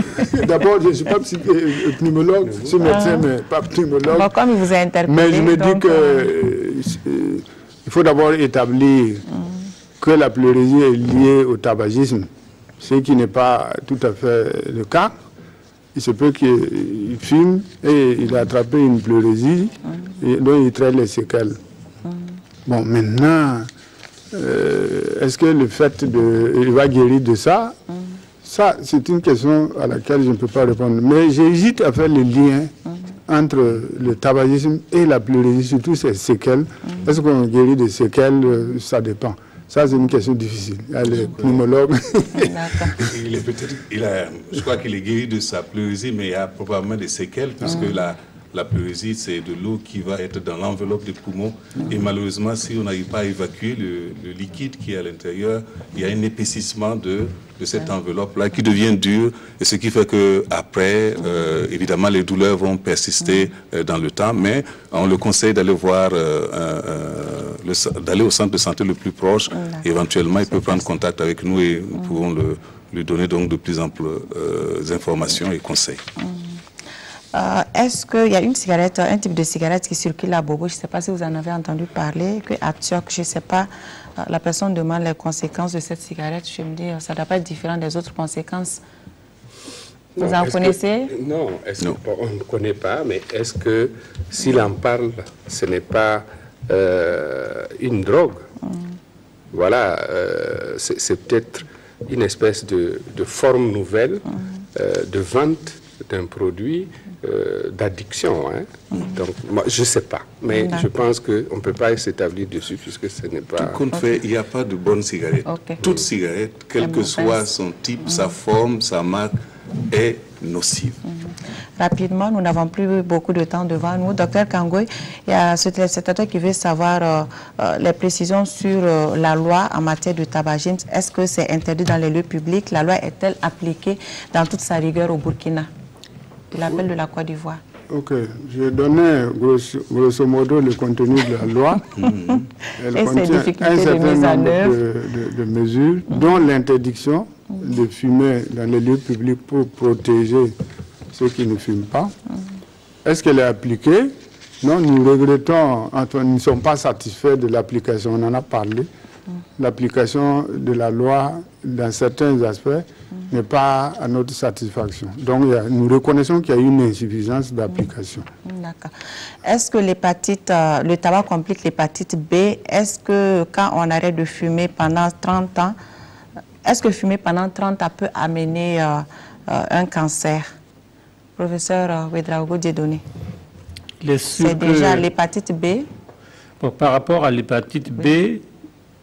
D'abord, je ne suis pas pneumologue, je suis médecin, mais pas pneumologue. Bon, comme il vous a interpellé, mais je me dis qu'il faut d'abord établir que la pleurésie est liée au tabagisme, ce qui n'est pas tout à fait le cas. Il se peut qu'il fume et il a attrapé une pleurésie dont il traite les séquelles. Bon, maintenant, est-ce que le fait il va guérir de ça? Ça, c'est une question à laquelle je ne peux pas répondre. Mais j'hésite à faire le lien entre le tabagisme et la pleurésie, surtout ces séquelles. Est-ce qu'on guérit des séquelles? Ça dépend. Ça, c'est une question difficile. Les pneumologues. Je crois qu'il est guéri de sa pleurésie, mais il y a probablement des séquelles, parce que la pleurésie, c'est de l'eau qui va être dans l'enveloppe des poumons. Et malheureusement, si on n'arrive pas à évacuer le liquide qui est à l'intérieur, il y a un épaississement de cette enveloppe-là qui devient dure. Et ce qui fait qu'après, évidemment, les douleurs vont persister dans le temps. Mais on le conseille d'aller voir, d'aller au centre de santé le plus proche. Éventuellement, il peut prendre contact avec nous et nous pouvons lui donner donc de plus amples informations et conseils. Est-ce qu'il y a une cigarette, un type de cigarette qui circule à Bobo? Je ne sais pas si vous en avez entendu parler, qu'à Tchok, je ne sais pas, la personne demande les conséquences de cette cigarette. Je me dis, ça ne doit pas être différent des autres conséquences. Vous en connaissez? Non, on ne connaît pas, mais est-ce que s'il en parle, ce n'est pas une drogue? Voilà, c'est peut-être une espèce de forme nouvelle de vente d'un produit d'addiction. Donc, moi, je ne sais pas, mais je pense qu'on ne peut pas s'établir dessus puisque ce n'est pas... Tout compte fait, il n'y a pas de bonne cigarette. Toute cigarette, quel que soit son type, sa forme, sa marque, est nocive. Rapidement, nous n'avons plus beaucoup de temps devant nous. Docteur Kangoye, il y a ce téléspectateur qui veut savoir les précisions sur la loi en matière de tabagisme. Est-ce que c'est interdit dans les lieux publics? La loi est-elle appliquée dans toute sa rigueur au Burkina? L'appel de la Côte d'Ivoire. Ok, je vais donner grosso modo le contenu de la loi. Elle contient un certain nombre de mesures, dont l'interdiction de fumer dans les lieux publics pour protéger ceux qui ne fument pas. Est-ce qu'elle est appliquée? Non, nous regrettons, nous ne sommes pas satisfaits de l'application, on en a parlé. L'application de la loi, dans certains aspects, n'est pas à notre satisfaction. Donc, nous reconnaissons qu'il y a une insuffisance d'application. D'accord. Est-ce que le tabac complique l'hépatite B? Est-ce que quand on arrête de fumer pendant 30 ans, est-ce que fumer pendant 30 ans peut amener un cancer? Professeur Ouedraogo Dieudonné. C'est déjà l'hépatite B? Bon, par rapport à l'hépatite B,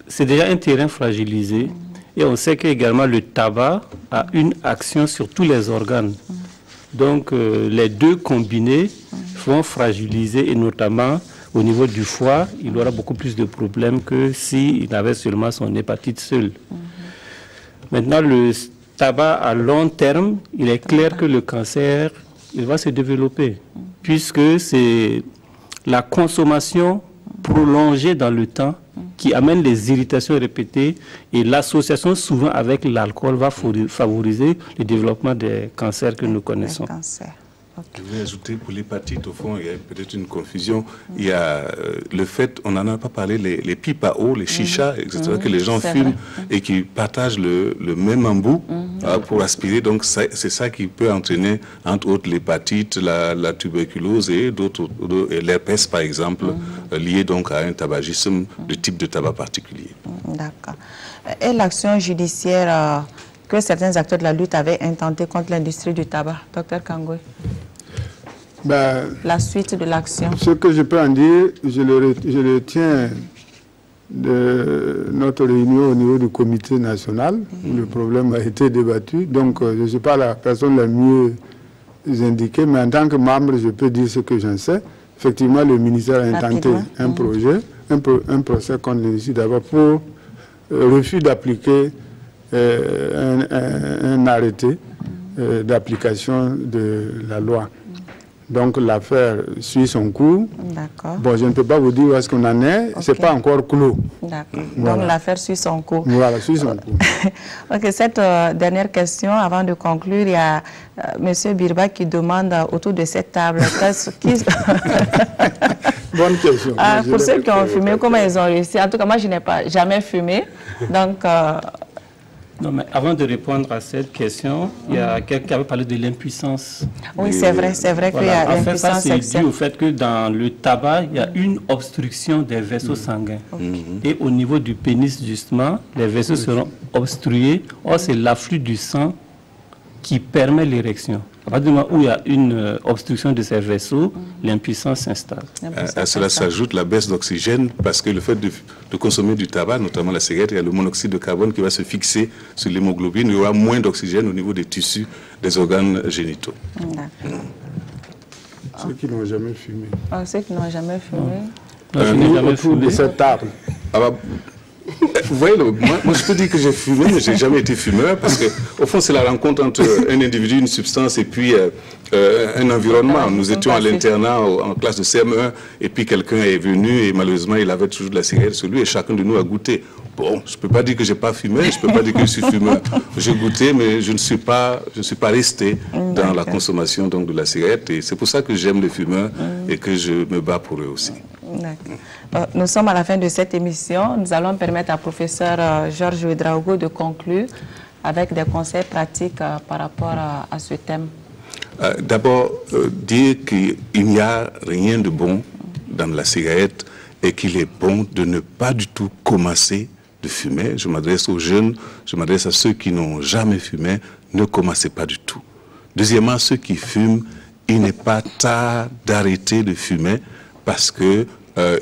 c'est déjà un terrain fragilisé. Et on sait qu'également le tabac a une action sur tous les organes. Donc les deux combinés vont fragiliser, et notamment au niveau du foie, il aura beaucoup plus de problèmes que s'il avait seulement son hépatite seule. Maintenant, le tabac à long terme, il est clair que le cancer, il va se développer, puisque c'est la consommation prolongée dans le temps qui amène les irritations répétées, et l'association souvent avec l'alcool va favoriser le développement des cancers que nous connaissons. Je voulais ajouter pour l'hépatite, au fond, il y a peut-être une confusion. Il y a le fait, on n'en a pas parlé, les pipes à eau, les chichas, etc., que les gens fument et qui partagent le même embout pour aspirer. Donc c'est ça qui peut entraîner, entre autres, l'hépatite, la tuberculose et d'autres, l'herpès par exemple, lié donc à un tabagisme de type de tabac particulier. D'accord. Et l'action judiciaire que certains acteurs de la lutte avaient intenté contre l'industrie du tabac, Dr Kangoye? Ben, la suite de l'action. Ce que je peux en dire, je le tiens de notre réunion au niveau du comité national, où le problème a été débattu. Donc, je ne suis pas la personne la mieux indiquée, mais en tant que membre, je peux dire ce que j'en sais. Effectivement, le ministère a intenté un projet, un procès contre l'INSI d'abord pour refus d'appliquer un arrêté d'application de la loi. Donc l'affaire suit son cours. D'accord. Bon, je ne peux pas vous dire où est-ce qu'on en est. Okay. Ce n'est pas encore clos. D'accord. Voilà. Donc l'affaire suit son cours. Voilà, suit son cours. Ok, cette dernière question, avant de conclure, il y a M. Birba qui demande autour de cette table. Bonne question. Pour ceux qui ont fumé, comment ils ont réussi? En tout cas, moi, je n'ai jamais fumé. Donc... Non, mais avant de répondre à cette question, il y a quelqu'un qui avait parlé de l'impuissance. Oui, c'est vrai qu'il y a l'impuissance. En fait, ça, c'est dû au fait que dans le tabac, il y a une obstruction des vaisseaux sanguins. Et au niveau du pénis, justement, les vaisseaux seront obstrués. Or, c'est l'afflux du sang qui permet l'érection. À partir du moment où il y a une obstruction de ces vaisseaux, l'impuissance s'installe. À cela s'ajoute la baisse d'oxygène, parce que le fait de consommer du tabac, notamment la cigarette, il y a le monoxyde de carbone qui va se fixer sur l'hémoglobine. Il y aura moins d'oxygène au niveau des tissus des organes génitaux. Ceux qui n'ont jamais fumé. Ceux qui n'ont jamais fumé. Je n'ai jamais fumé. De cette table. Vous voyez, moi je peux dire que j'ai fumé, mais je n'ai jamais été fumeur, parce qu'au fond c'est la rencontre entre un individu, une substance et puis un environnement. Nous étions à l'internat en classe de CM1 et puis quelqu'un est venu et malheureusement il avait toujours de la cigarette sur lui et chacun de nous a goûté. Bon, je ne peux pas dire que je n'ai pas fumé, je ne peux pas dire que je suis fumeur. J'ai goûté, mais je ne suis pas resté dans la consommation donc, de la cigarette et c'est pour ça que j'aime les fumeurs et que je me bats pour eux aussi. Nous sommes à la fin de cette émission. Nous allons permettre à professeur Georges Ouédraogo de conclure avec des conseils pratiques par rapport à ce thème. D'abord, dire qu'il n'y a rien de bon dans la cigarette et qu'il est bon de ne pas du tout commencer de fumer. Je m'adresse aux jeunes, je m'adresse à ceux qui n'ont jamais fumé, ne commencez pas du tout. Deuxièmement, ceux qui fument, il n'est pas tard d'arrêter de fumer parce que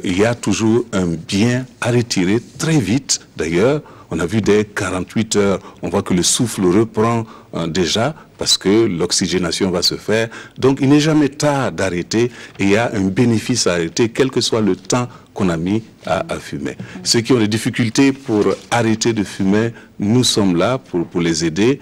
il y a toujours un bien à retirer très vite. D'ailleurs, on a vu dès 48 heures, on voit que le souffle reprend déjà parce que l'oxygénation va se faire. Donc, il n'est jamais tard d'arrêter et il y a un bénéfice à arrêter, quel que soit le temps qu'on a mis à fumer. Ceux qui ont des difficultés pour arrêter de fumer, nous sommes là pour les aider.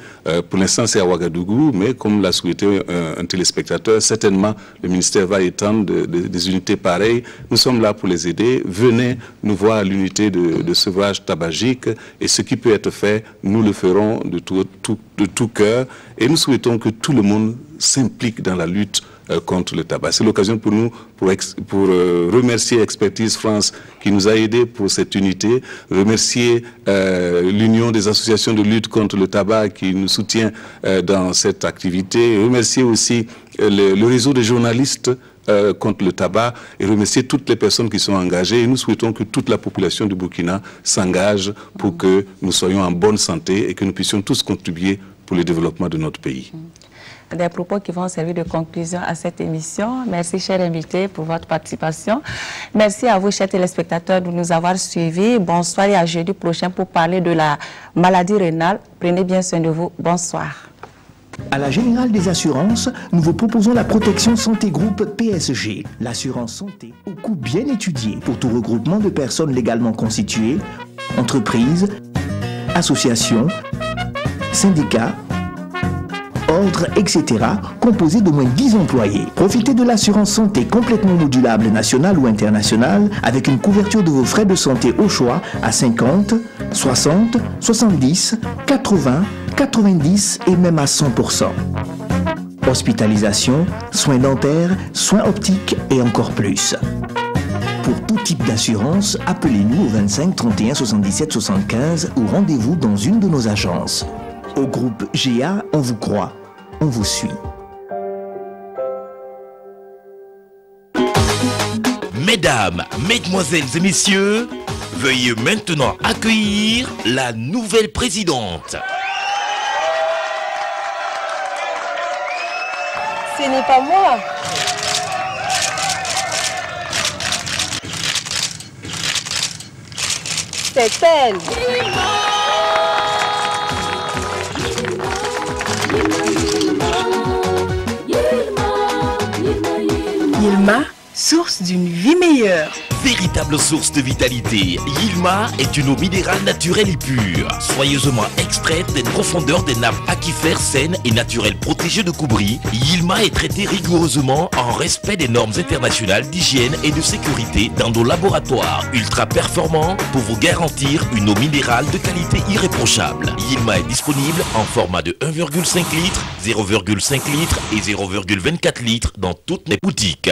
Pour l'instant, c'est à Ouagadougou, mais comme l'a souhaité un téléspectateur, certainement le ministère va étendre des unités pareilles. Nous sommes là pour les aider. Venez nous voir à l'unité de sevrage tabagique et ce qui peut être fait, nous le ferons de tout cœur. Et nous souhaitons que tout le monde s'implique dans la lutte contre le tabac. C'est l'occasion pour nous pour remercier Expertise France qui nous a aidés pour cette unité, remercier l'Union des associations de lutte contre le tabac qui nous soutient dans cette activité, remercier aussi le réseau des journalistes contre le tabac et remercier toutes les personnes qui sont engagées. Et nous souhaitons que toute la population du Burkina s'engage pour que nous soyons en bonne santé et que nous puissions tous contribuer pour le développement de notre pays. Des propos qui vont servir de conclusion à cette émission. Merci, chers invités, pour votre participation. Merci à vous, chers téléspectateurs, de nous avoir suivis. Bonsoir et à jeudi prochain pour parler de la maladie rénale. Prenez bien soin de vous. Bonsoir. À la Générale des Assurances, nous vous proposons la protection santé groupe PSG. L'assurance santé au coût bien étudié pour tout regroupement de personnes légalement constituées, entreprises, associations, syndicats, ordres, etc., composé d'au moins 10 employés. Profitez de l'assurance santé complètement modulable nationale ou internationale avec une couverture de vos frais de santé au choix à 50, 60, 70, 80, 90 et même à 100%. Hospitalisation, soins dentaires, soins optiques et encore plus. Pour tout type d'assurance, appelez-nous au 25 31 77 75 ou rendez-vous dans une de nos agences. Au groupe GA, on vous croit, on vous suit. Mesdames, mesdemoiselles et messieurs, veuillez maintenant accueillir la nouvelle présidente. Ce n'est pas moi. c'est elle. Yilma, source d'une vie meilleure. Véritable source de vitalité, Yilma est une eau minérale naturelle et pure, soigneusement extraite des profondeurs des nappes aquifères saines et naturelles protégées de Koubri. Yilma est traité rigoureusement en respect des normes internationales d'hygiène et de sécurité dans nos laboratoires ultra performants pour vous garantir une eau minérale de qualité irréprochable. Yilma est disponible en format de 1,5 litres, 0,5 litres et 0,24 litres dans toutes les boutiques.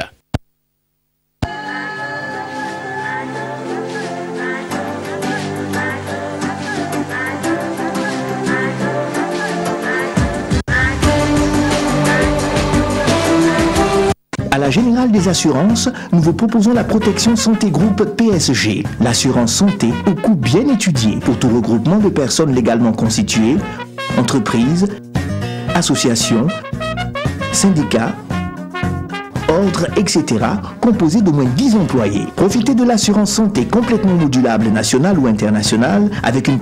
À la Générale des Assurances, nous vous proposons la protection santé groupe PSG, l'assurance santé au coût bien étudié pour tout regroupement de personnes légalement constituées, entreprises, associations, syndicats, ordres, etc., composés d'au moins 10 employés. Profitez de l'assurance santé complètement modulable nationale ou internationale avec une